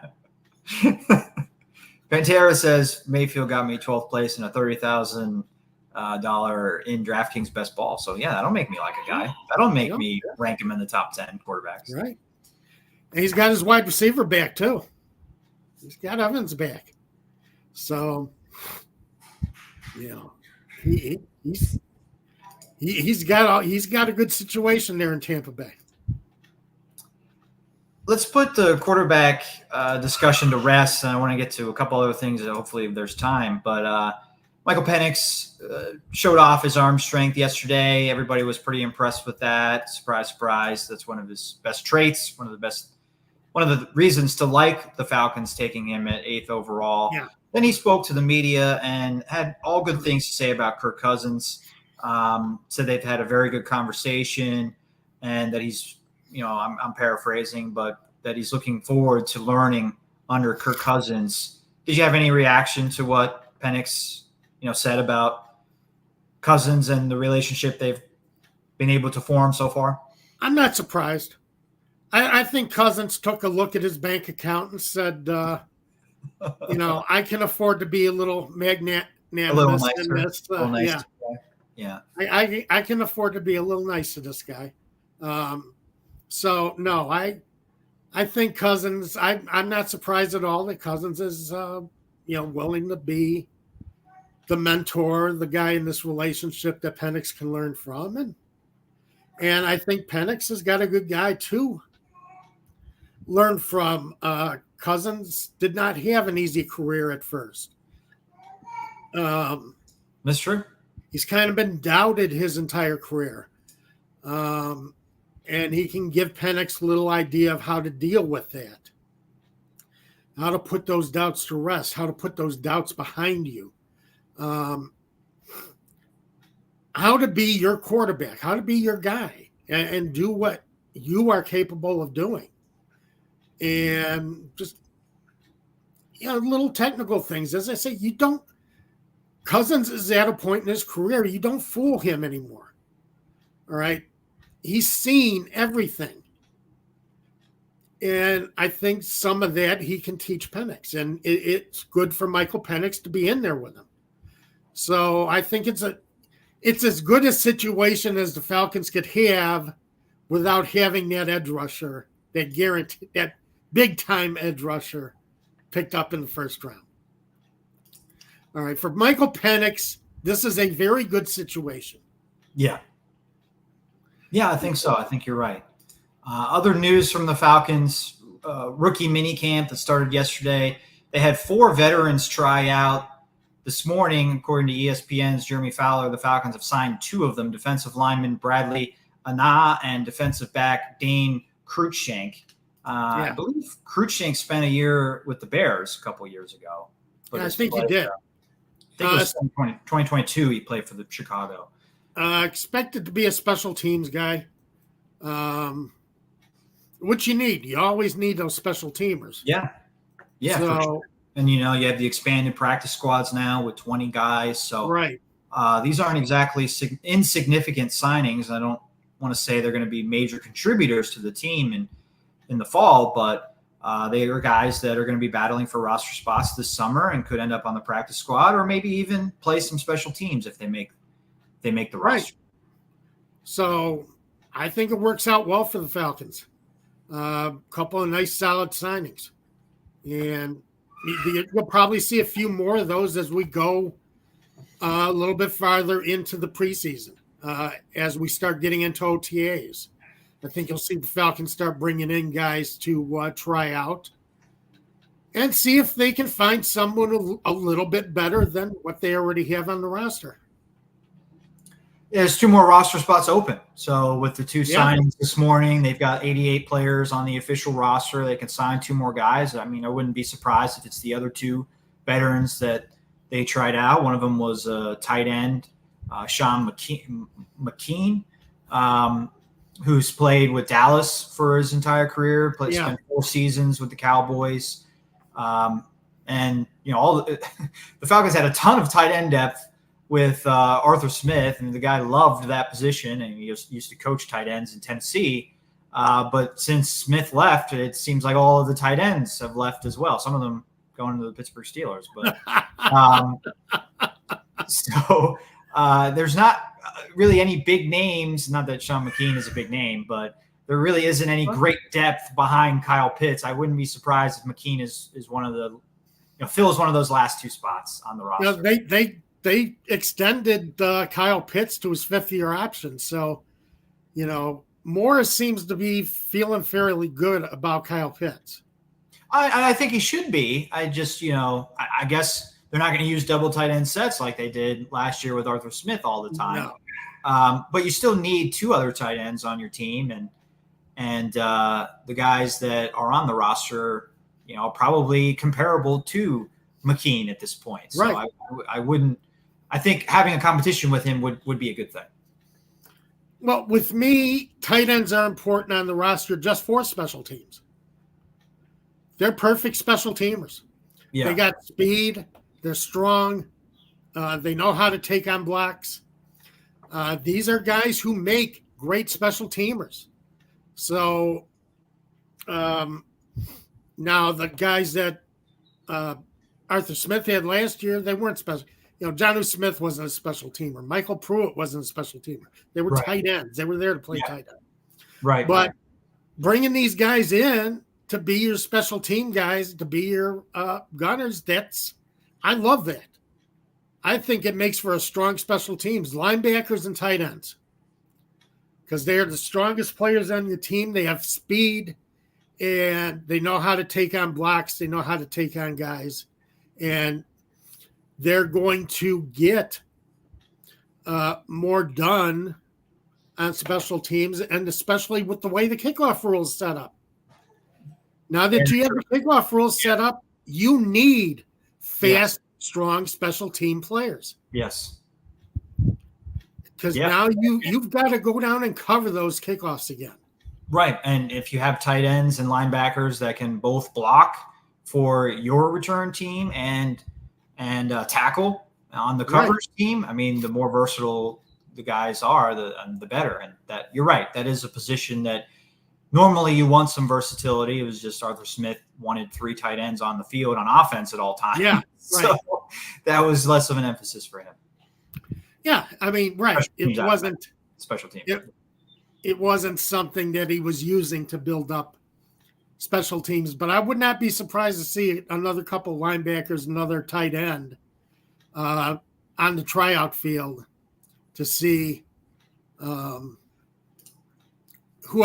Pantera says Mayfield got me 12th place in a $30,000 in DraftKings best ball. So yeah, that'll make me like a guy. That'll make me rank him in the top 10 quarterbacks. Right. And he's got his wide receiver back too. He's got Evans back. So, he's got a good situation there in Tampa Bay. Let's put the quarterback discussion to rest, and I want to get to a couple other things. Hopefully, there's time. But Michael Penix showed off his arm strength yesterday. Everybody was pretty impressed with that. Surprise, surprise. That's one of his best traits. One of the reasons to like the Falcons taking him at 8th overall. Yeah. Then he spoke to the media and had all good things to say about Kirk Cousins. Said they've had a very good conversation, and that he's, I'm paraphrasing, but that he's looking forward to learning under Kirk Cousins. Did you have any reaction to what Penix, said about Cousins and the relationship they've been able to form so far? I'm not surprised. I think Cousins took a look at his bank account and said, I can afford to be a little magnanimous in this. I can afford to be a little nice to this guy. So no, I think Cousins. I'm not surprised at all that Cousins is, willing to be the mentor, the guy in this relationship that Penix can learn from, and I think Penix has got a good guy too. Learn from. Cousins did not have an easy career at first. That's true. He's kind of been doubted his entire career. And he can give Penix a little idea of how to deal with that, how to put those doubts to rest, how to put those doubts behind you, how to be your quarterback, how to be your guy and do what you are capable of doing. And just, little technical things. As I say, Cousins is at a point in his career, you don't fool him anymore. All right. He's seen everything. And I think some of that he can teach Penix. And it's good for Michael Penix to be in there with him. So I think it's as good a situation as the Falcons could have without having that edge rusher, that big-time edge rusher picked up in the first round. All right. For Michael Penix, this is a very good situation. Yeah. Yeah, I think so. I think you're right. Other news from the Falcons, rookie minicamp that started yesterday. They had 4 veterans try out this morning. According to ESPN's Jeremy Fowler, the Falcons have signed 2 of them, defensive lineman Bradley Anah and defensive back Dane Cruikshank. I believe Cruikshank spent a year with the Bears a couple years ago. Yeah, I think he did. I think it was 2022 he played for the Chicago. Expected to be a special teams guy, which you need. You always need those special teamers. Yeah. Yeah. So, for sure. And, you have the expanded practice squads now with 20 guys. So right. These aren't exactly insignificant signings. I don't want to say they're going to be major contributors to the team in the fall, but They are guys that are going to be battling for roster spots this summer and could end up on the practice squad, or maybe even play some special teams if they make the roster. So I think it works out well for the Falcons. A couple of nice, solid signings, and you'll probably see a few more of those as we go a little bit farther into the preseason, as we start getting into OTAs. I think you'll see the Falcons start bringing in guys to try out and see if they can find someone a little bit better than what they already have on the roster. There's 2 more roster spots open. So with the 2 signings this morning, they've got 88 players on the official roster. They can sign 2 more guys. I mean, I wouldn't be surprised if it's the other 2 veterans that they tried out. One of them was a tight end, Sean McKean, who's played with Dallas for his entire career, spent 4 seasons with the Cowboys. And, the Falcons had a ton of tight end depth with Arthur Smith, and the guy loved that position, and he used to coach tight ends in Tennessee. But since Smith left, it seems like all of the tight ends have left as well. Some of them going to the Pittsburgh Steelers. But there's not really any big names. Not that Sean McKean is a big name, but there really isn't any great depth behind Kyle Pitts. I wouldn't be surprised if McKean is one of the fills one of those last 2 spots on the roster. They extended Kyle Pitts to his 5th-year option. So, Morris seems to be feeling fairly good about Kyle Pitts. I think he should be. I just, I guess they're not going to use double tight end sets like they did last year with Arthur Smith all the time. No. But you still need 2 other tight ends on your team. And the guys that are on the roster, probably comparable to McKean at this point. So right. I think having a competition with him would be a good thing. Well, with me, tight ends are important on the roster just for special teams. They're perfect special teamers. Yeah. They got speed. They're strong. They know how to take on blocks. These are guys who make great special teamers. So now the guys that Arthur Smith had last year, they weren't special. Jonnu Smith wasn't a special teamer. Michael Pruitt wasn't a special teamer. They were tight ends. They were there to play tight end. Right. But bringing these guys in to be your special team guys, to be your gunners, I love that. I think it makes for a strong special teams, linebackers and tight ends, because they are the strongest players on your team. They have speed, and they know how to take on blocks. They know how to take on guys, and they're going to get more done on special teams, and especially with the way the kickoff rule is set up. Now that you have the kickoff rules set up, you need fast, strong special team players. Yes. Because now you've got to go down and cover those kickoffs again. Right. And if you have tight ends and linebackers that can both block for your return team and tackle on the coverage team, I mean, the more versatile the guys are, the better. And that you're right. That is a position that normally you want some versatility. It was just Arthur Smith wanted 3 tight ends on the field on offense at all times. Yeah. So that was less of an emphasis for him. Yeah. I mean, right. It wasn't special team. It wasn't something that he was using to build up special teams, but I would not be surprised to see another couple linebackers, another tight end on the tryout field to see who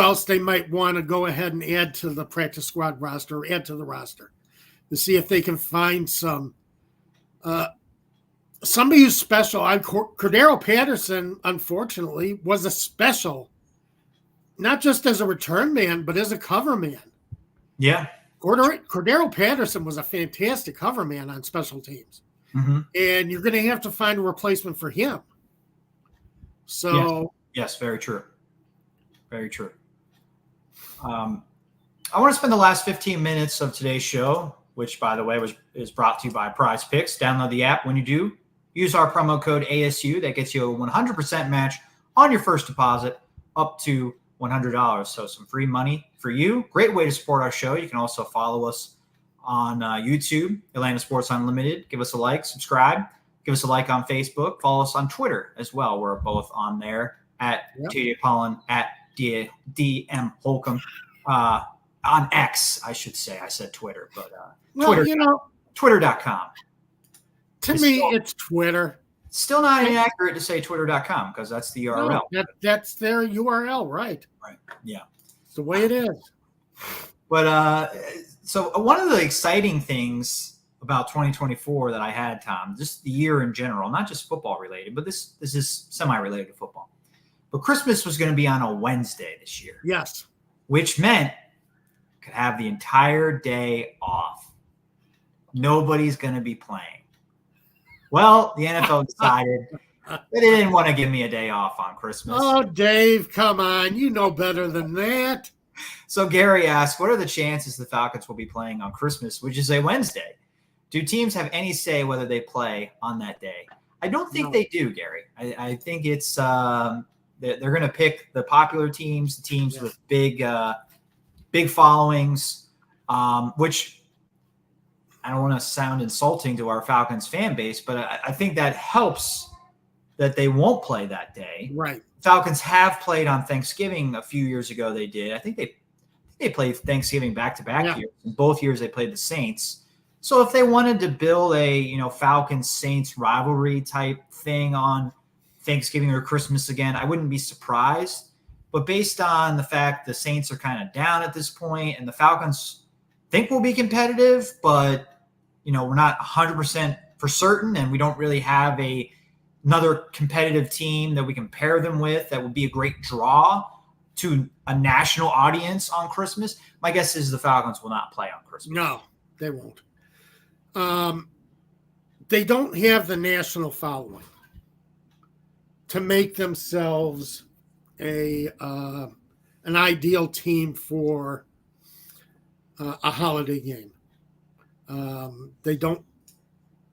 else they might want to go ahead and add to the practice squad roster, or add to the roster, to see if they can find somebody who's special. Cordero Patterson, unfortunately, was a special, not just as a return man, but as a cover man. Yeah. Cordero Patterson was a fantastic cover man on special teams. Mm-hmm. And you're going to have to find a replacement for him. So, yes, very true. Very true. I want to spend the last 15 minutes of today's show, which, by the way, is brought to you by Prize Picks. Download the app. When you do, use our promo code ASU. That gets you a 100% match on your first deposit up to $100. So some free money for you. Great way to support our show. You can also follow us on YouTube, Atlanta Sports Unlimited. Give us a like, subscribe. Give us a like on Facebook. Follow us on Twitter as well. We're both on there at TJ Pollen, at DM Holcomb. On X, I should say. I said Twitter, but Twitter, Twitter.com. To me, it's Twitter. Still not inaccurate to say Twitter.com because that's the URL. No, that's their URL, right? Right. Yeah. It's the way it is. But so one of the exciting things about 2024 that I had, Tom, just the year in general, not just football related, but this is semi-related to football. But Christmas was going to be on a Wednesday this year. Yes. Which meant could have the entire day off. Nobody's going to be playing. Well, the NFL decided that they didn't want to give me a day off on Christmas. Oh, Dave, come on. You know better than that. So Gary asked, what are the chances the Falcons will be playing on Christmas, which is a Wednesday? Do teams have any say whether they play on that day? I don't think they do, Gary. I think it's they're going to pick the popular teams, the teams with big followings, which I don't want to sound insulting to our Falcons fan base, but I think that helps that they won't play that day. Right. Falcons have played on Thanksgiving a few years ago. They did. I think they played Thanksgiving back-to-back years. In both years they played the Saints. So if they wanted to build a Falcons-Saints rivalry type thing on Thanksgiving or Christmas again, I wouldn't be surprised. But based on the fact the Saints are kind of down at this point and the Falcons think will be competitive, but we're not 100% for certain, and we don't really have another competitive team that we can pair them with that would be a great draw to a national audience on Christmas. My guess is the Falcons will not play on Christmas. No, they won't. They don't have the national following to make themselves an ideal team for a holiday game. They don't,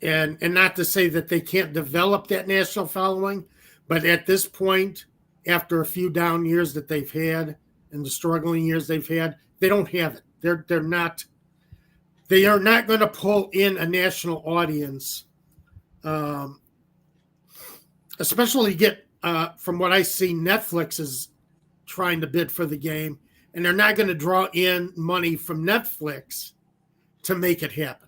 and not to say that they can't develop that national following, but at this point, after a few down years that they've had and the struggling years they've had, they don't have it. They are not going to pull in a national audience, especially from what I see, Netflix is trying to bid for the game, and they're not going to draw in money from Netflix to make it happen.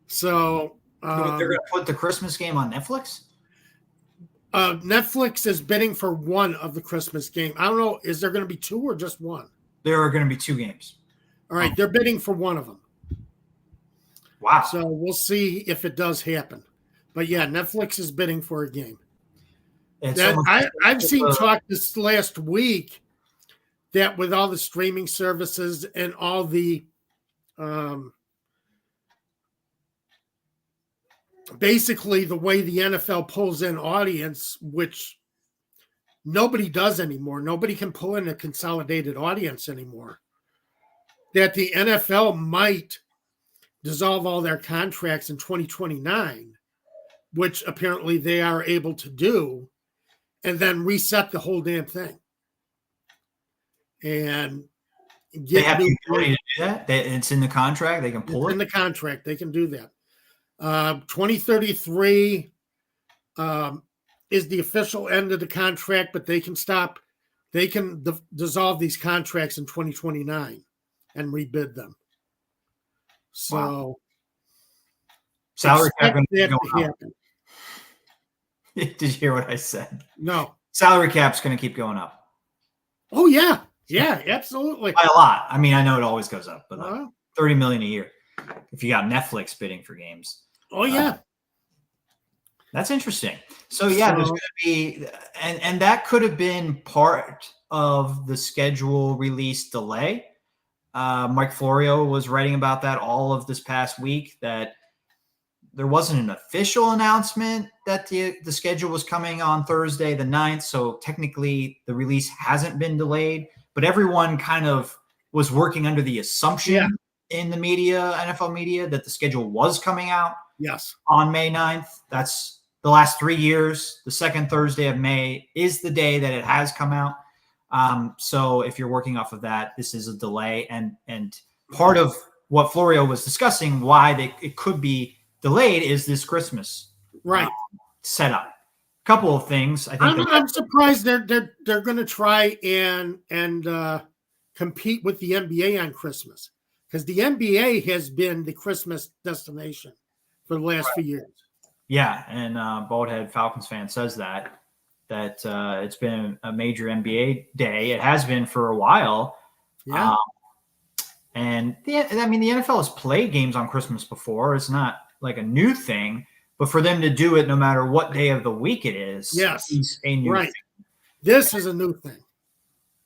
So they're going to put the Christmas game on Netflix? Netflix is bidding for one of the Christmas game. I don't know. Is there going to be two or just one? There are going to be two games. All right. They're bidding for one of them. Wow. So we'll see if it does happen. But yeah, Netflix is bidding for a game. I've seen talk this last week that with all the streaming services and all the basically the way the NFL pulls in audience, which nobody does anymore. Nobody can pull in a consolidated audience anymore. That the NFL might dissolve all their contracts in 2029, which apparently they are able to do, and then reset the whole damn thing. And they have the ability to do that? It's in the contract? They can pull it? In the contract. They can do that. 2033 is the official end of the contract, but they can stop. They can dissolve these contracts in 2029 and rebid them. So, wow. Salary cap going to go up. Did you hear what I said? No. Salary cap's going to keep going up. Oh yeah, absolutely. By a lot. I mean, I know it always goes up, but like $30 million a year if you got Netflix bidding for games. Oh yeah, that's interesting. So yeah, there's going to be, and that could have been part of the schedule release delay. Mike Florio was writing about that all of this past week, that there wasn't an official announcement that the schedule was coming on Thursday the 9th. So technically the release hasn't been delayed, but everyone kind of was working under the assumption in the media, NFL media, that the schedule was coming out on May 9th. That's the last 3 years. The second Thursday of May is the day that it has come out. So if you're working off of that, this is a delay. And part of what Florio was discussing, why it could be delayed, is this Christmas setup. A couple of things. I think I'm surprised they're going to try and compete with the NBA on Christmas, because the NBA has been the Christmas destination for the last few years. Yeah, and Baldhead Falcons fan says that it's been a major NBA day. It has been for a while. Yeah. And the NFL has played games on Christmas before. It's not like a new thing, but for them to do it no matter what day of the week it is, is a new thing. This is a new thing.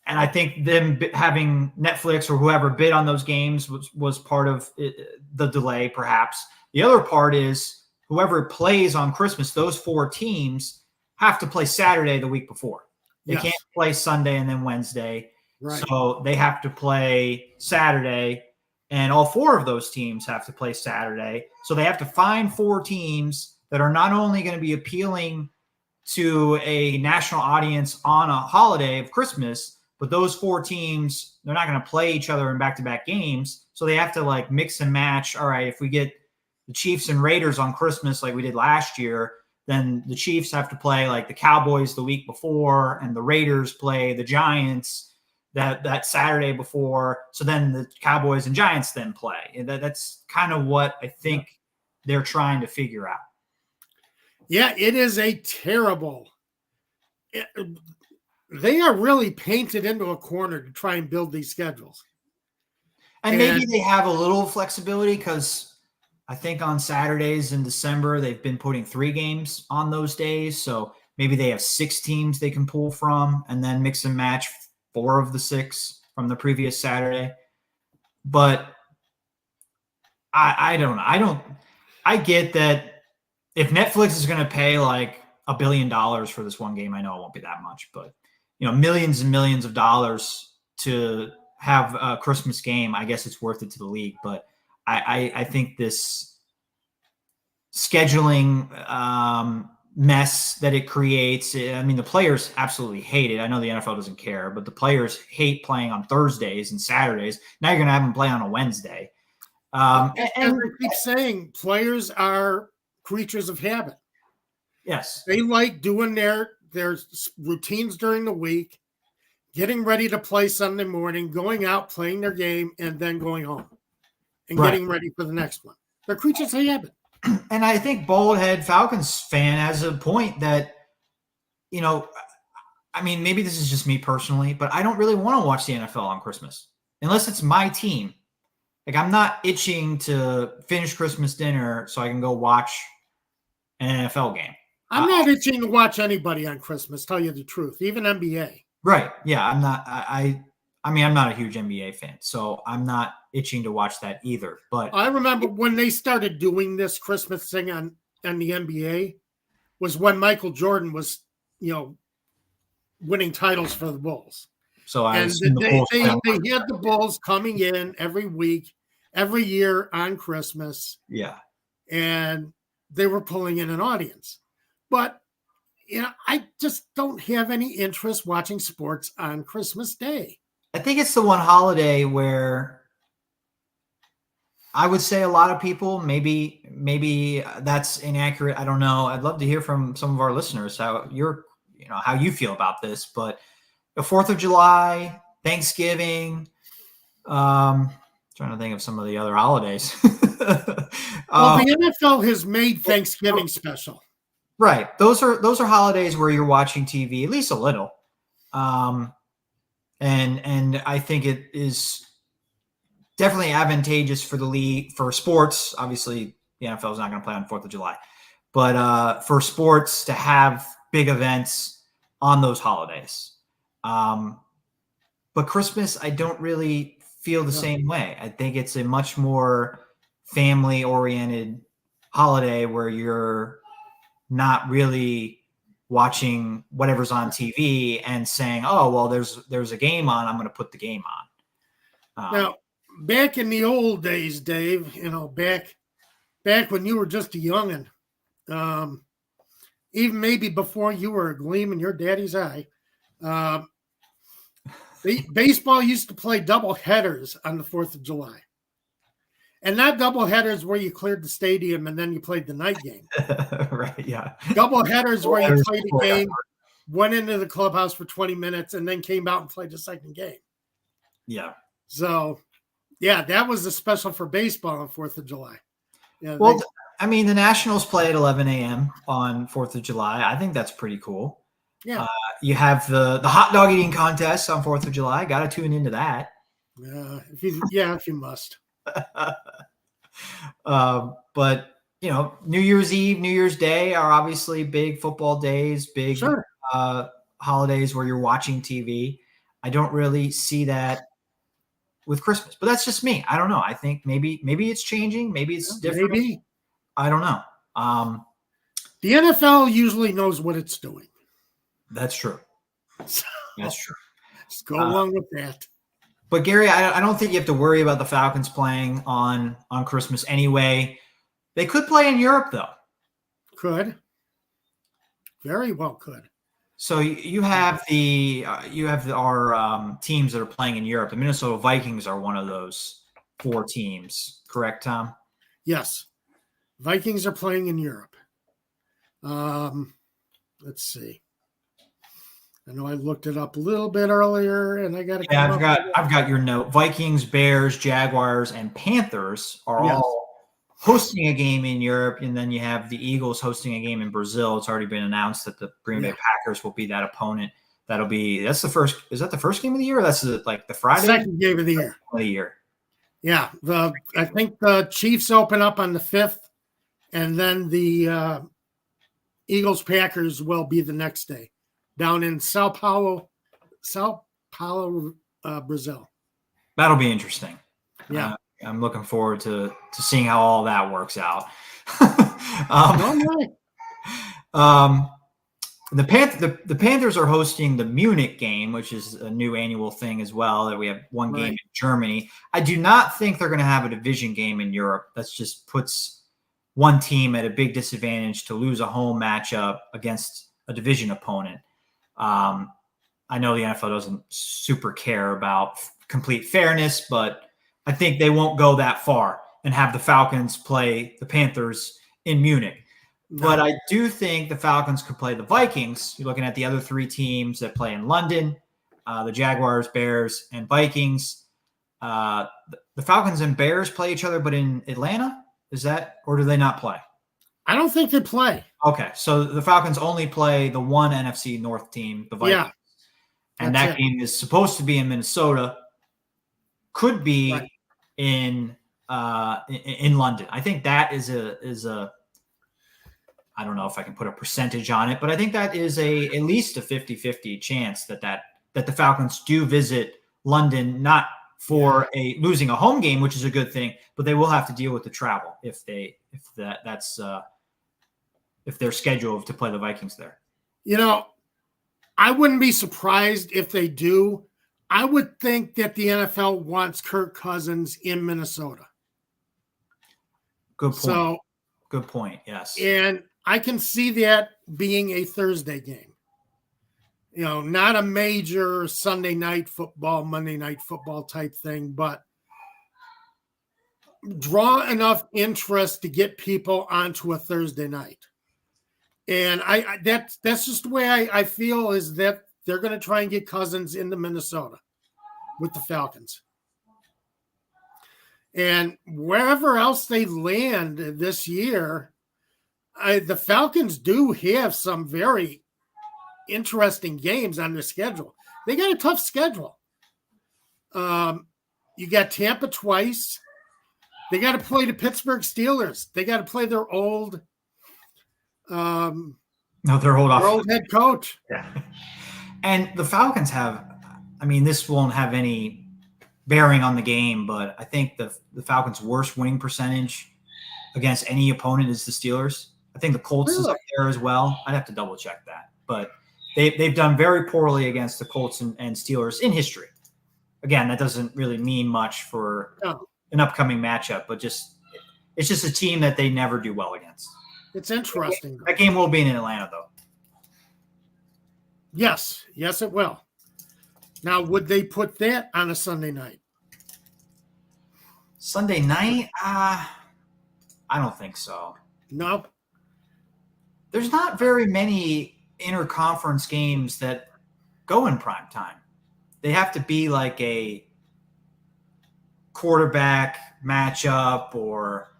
And I think them having Netflix or whoever bid on those games was part of the delay, perhaps. The other part is whoever plays on Christmas, those 4 teams have to play Saturday the week before. They can't play Sunday and then Wednesday. Right. So they have to play Saturday, and all 4 of those teams have to play Saturday. So they have to find 4 teams that are not only going to be appealing to a national audience on a holiday of Christmas, but those 4 teams, they're not going to play each other in back-to-back games. So they have to like mix and match. All right, if we get the Chiefs and Raiders on Christmas like we did last year, then the Chiefs have to play like the Cowboys the week before, and the Raiders play the Giants that Saturday before. So then the Cowboys and Giants then play. And that's kind of what I think they're trying to figure out. Yeah, it is a terrible. They are really painted into a corner to try and build these schedules. And maybe they have a little flexibility, because I think on Saturdays in December, they've been putting 3 games on those days. So maybe they have 6 teams they can pull from and then mix and match 4 of the 6 from the previous Saturday. But I don't know. I get that if Netflix is going to pay like $1 billion for this one game, I know it won't be that much, but millions and millions of dollars to have a Christmas game, I guess it's worth it to the league. But I think this scheduling mess that it creates, I mean, the players absolutely hate it. I know the NFL doesn't care, but the players hate playing on Thursdays and Saturdays. Now you're going to have them play on a Wednesday. And I keep saying, players are creatures of habit. Yes. They like doing their routines during the week, getting ready to play Sunday morning, going out, playing their game, and then going home and getting ready for the next one. They're creatures of habit. And I think Baldhead Falcons fan has a point that, I mean, maybe this is just me personally, but I don't really want to watch the NFL on Christmas unless it's my team. Like, I'm not itching to finish Christmas dinner so I can go watch an NFL game. I'm not itching to watch anybody on Christmas, tell you the truth, even NBA. Right. Yeah, I'm not. I mean, I'm not a huge NBA fan, so I'm not itching to watch that either. But I remember when they started doing this Christmas thing on the NBA was when Michael Jordan was, winning titles for the Bulls. So they had the Bulls coming in every week, every year on Christmas. Yeah. And they were pulling in an audience. But, I just don't have any interest watching sports on Christmas Day. I think it's the one holiday where I would say a lot of people, maybe that's inaccurate. I don't know. I'd love to hear from some of our listeners how you feel about this. But the 4th of July, Thanksgiving, trying to think of some of the other holidays. Well, the NFL has made Thanksgiving special. Right. Those are holidays where you're watching TV, at least a little. And I think it is definitely advantageous for the league, for sports. Obviously, the NFL is not going to play on 4th of July. But for sports to have big events on those holidays. But Christmas, I don't really feel the same way. I think it's a much more family-oriented holiday where you're not really watching whatever's on TV and saying, oh, well, there's a game on, I'm going to put the game on. Now, back in the old days, Dave, back when you were just a youngin', even maybe before you were a gleam in your daddy's eye, Baseball used to play double headers on the 4th of July. And not double headers where you cleared the stadium and then you played the night game. Right, yeah. Double headers where you played a game, went into the clubhouse for 20 minutes, and then came out and played the second game. Yeah. So, yeah, that was a special for baseball on 4th of July. Yeah, well, I mean, the Nationals play at 11 a.m. on 4th of July. I think that's pretty cool. Yeah. You have the hot dog eating contest on 4th of July. Got to tune into that. If you must. But, New Year's Eve, New Year's Day are obviously big football days, big holidays where you're watching TV. I don't really see that with Christmas, but that's just me. I don't know. I think maybe it's changing. Maybe it's different. Maybe. I don't know. The NFL usually knows what it's doing. That's true. That's true. Let's go along with that. But Gary, I don't think you have to worry about the Falcons playing on Christmas anyway. They could play in Europe, though. Could. Very well could. So you have our teams that are playing in Europe. The Minnesota Vikings are one of those 4 teams, correct, Tom? Yes. Vikings are playing in Europe. Let's see. I know I looked it up a little bit earlier, and I got to. Yeah, I've got your note. Vikings, Bears, Jaguars, and Panthers are all hosting a game in Europe, and then you have the Eagles hosting a game in Brazil. It's already been announced that the Green Bay Packers will be that opponent. That's the first. Is that the first game of the year? Or that's like the Friday. Second game of the year. Yeah, I think the Chiefs open up on the 5th, and then the Eagles Packers will be the next day. Down in Sao Paulo, Brazil. That'll be interesting. Yeah, I'm looking forward to seeing how all that works out. The Panthers are hosting the Munich game, which is a new annual thing as well. That we have one game in Germany. I do not think they're going to have a division game in Europe. That just puts one team at a big disadvantage to lose a home matchup against a division opponent. I know the NFL doesn't super care about complete fairness, but I think they won't go that far and have the Falcons play the Panthers in Munich. No. But I do think the Falcons could play the Vikings. You're looking at the other 3 teams that play in London, the Jaguars, Bears, and Vikings. The Falcons and Bears play each other, but in Atlanta? Is that, or do they not play? I don't think they play. Okay, so the Falcons only play the one NFC North team, the Vikings. Yeah, and that game is supposed to be in Minnesota. Could be in London. I think that is a I don't know if I can put a percentage on it, but I think that is at least a 50-50 chance that the Falcons do visit London, not for losing a home game, which is a good thing, but they will have to deal with the travel if they're scheduled to play the Vikings there. I wouldn't be surprised if they do. I would think that the NFL wants Kirk Cousins in Minnesota. Good point. Good point, yes. And I can see that being a Thursday game. Not a major Sunday night football, Monday night football type thing, but draw enough interest to get people onto a Thursday night. And that's just the way I feel, is that they're going to try and get Cousins into Minnesota with the Falcons. And wherever else they land this year, the Falcons do have some very interesting games on their schedule. They got a tough schedule. You got Tampa twice. They got to play the Pittsburgh Steelers. They got to play their old their old head coach. Yeah. And the Falcons this won't have any bearing on the game, but I think the Falcons' worst winning percentage against any opponent is the Steelers. I think the Colts is up there as well. I'd have to double check that, but they've done very poorly against the Colts and Steelers in history. Again, that doesn't really mean much for an upcoming matchup, but it's just a team that they never do well against. It's interesting. That game will be in Atlanta, though. Yes, it will. Now, would they put that on a Sunday night? Sunday night? I don't think so. No. There's not very many interconference games that go in prime time. They have to be like a quarterback matchup or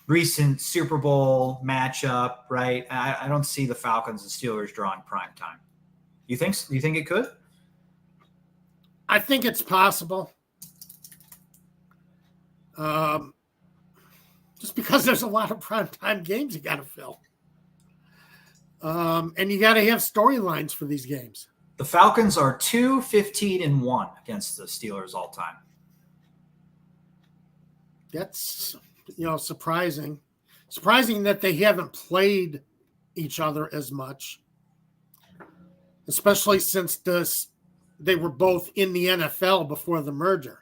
recent Super Bowl matchup, right? I don't see the Falcons and Steelers drawing prime time. You think it could? I think it's possible. Just because there's a lot of primetime games you got to fill. And you got to have storylines for these games. The Falcons are 2-15-1 against the Steelers all time. That's, surprising. Surprising that they haven't played each other as much, especially since they were both in the NFL before the merger.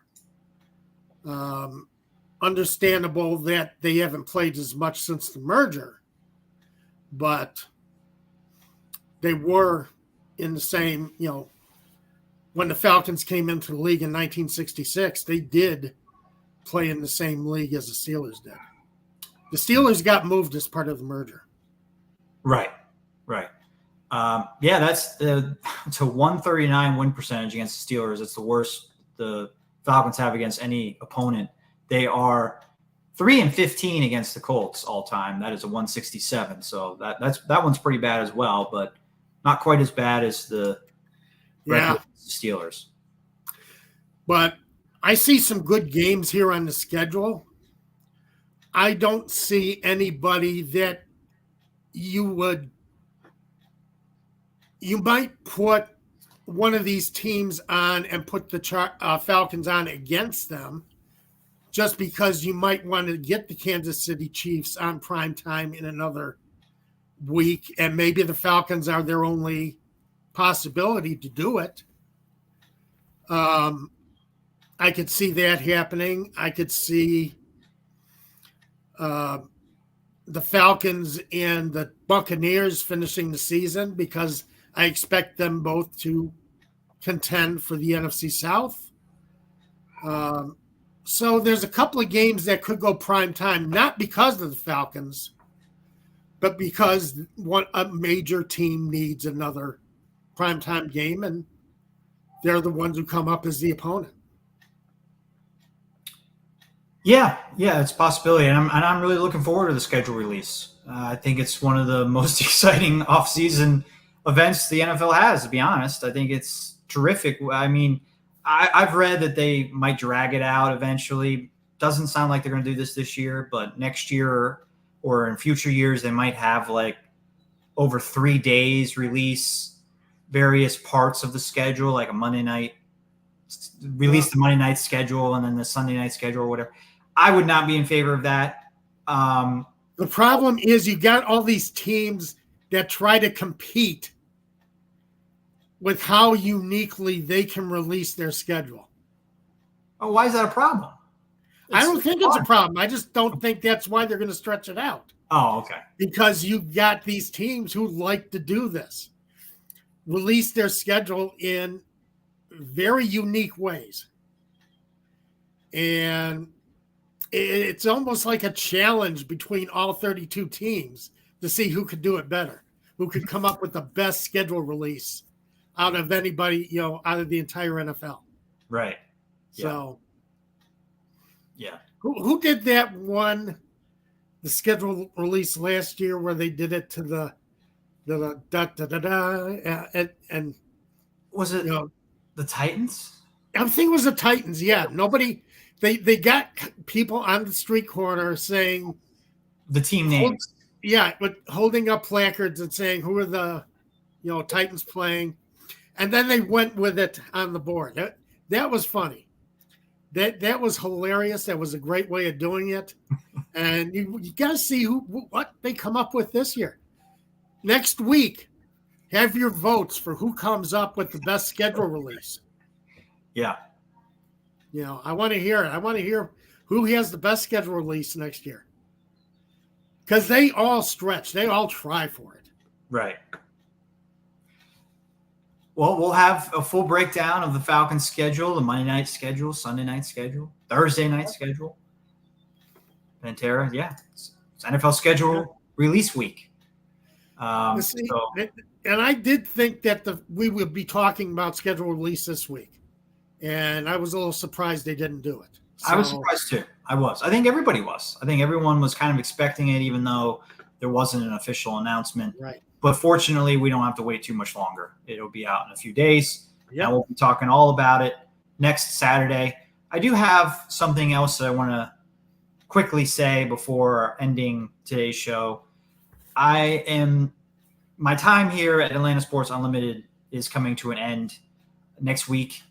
Understandable that they haven't played as much since the merger, but they were in the same, when the Falcons came into the league in 1966, they did play in the same league as the Steelers did. The Steelers got moved as part of the merger. Right. It's a 139 win percentage against the Steelers. It's the worst the Falcons have against any opponent. They are 3-15 against the Colts all time. That is a 167. So that one's pretty bad as well, but not quite as bad as the Steelers. But I see some good games here on the schedule. I don't see anybody that you might put one of these teams on and put the Falcons on against them, just because you might want to get the Kansas City Chiefs on prime time in another week, and maybe the Falcons are their only possibility to do it. I could see that happening. I could see the Falcons and the Buccaneers finishing the season, because I expect them both to contend for the NFC South. So there's a couple of games that could go prime time, not because of the Falcons, but because a major team needs another primetime game, and they're the ones who come up as the opponent. Yeah, it's a possibility, and I'm really looking forward to the schedule release. I think it's one of the most exciting offseason events the NFL has, to be honest. I think it's terrific. I mean, I've read that they might drag it out eventually. Doesn't sound like they're going to do this year, but next year or in future years, they might have like over 3 days release various parts of the schedule, like a Monday night, release the Monday night schedule and then the Sunday night schedule or whatever. I would not be in favor of that. The problem is you got all these teams that try to compete with how uniquely they can release their schedule. Oh, why is that a problem? I don't think it's a problem. I just don't think that's why they're going to stretch it out. Oh, okay. Because you've got these teams who like to do this, release their schedule in very unique ways. And it's almost like a challenge between all 32 teams to see who could do it better, who could come up with the best schedule release out of anybody, out of the entire NFL. Right. So, yeah. Who did that one, the schedule release last year where they did it to the and was it the Titans? I think it was the Titans. Yeah. Nobody, they got people on the street corner saying the team names. But holding up placards and saying who are the, Titans playing. And then they went with it on the board. That was funny. That was hilarious. That was a great way of doing it. And you got to see what they come up with this year. Next week, have your votes for who comes up with the best schedule release. Yeah. I want to hear it. I want to hear who has the best schedule release next year. Because they all stretch. They all try for it. Right. Well, we'll have a full breakdown of the Falcons schedule, the Monday night schedule, Sunday night schedule, Thursday night schedule. Pantera, yeah. It's NFL schedule release week. See, and I did think that we would be talking about schedule release this week. And I was a little surprised they didn't do it. So, I was surprised too. I think everybody was. I think everyone was kind of expecting it, even though there wasn't an official announcement. Right. But fortunately, we don't have to wait too much longer. It'll be out in a few days. Yeah. And we'll be talking all about it next Saturday. I do have something else that I want to quickly say before ending today's show. My time here at Atlanta Sports Unlimited is coming to an end next week.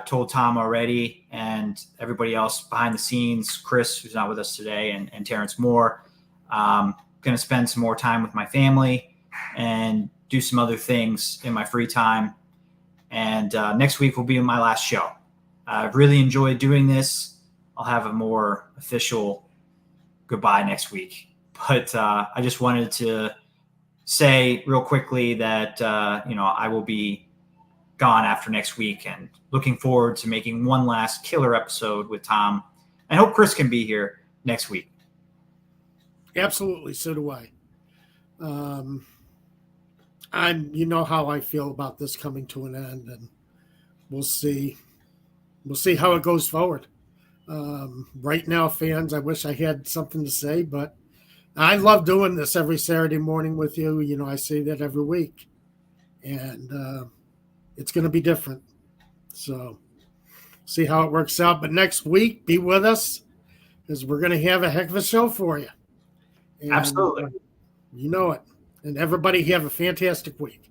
Told Tom already and everybody else behind the scenes, Chris, who's not with us today, and Terrence Moore. Going to spend some more time with my family and do some other things in my free time. And next week will be my last show. I've really enjoyed doing this. I'll have a more official goodbye next week. But I just wanted to say real quickly that, I will be gone after next week and looking forward to making one last killer episode with Tom. I hope Chris can be here next week. Absolutely. So do I. You know how I feel about this coming to an end, and we'll see how it goes forward. Right now, fans, I wish I had something to say, but I love doing this every Saturday morning with you. You know, I say that every week, and it's going to be different. So see how it works out. But next week, be with us because we're going to have a heck of a show for you. And, absolutely. You know it. And everybody have a fantastic week.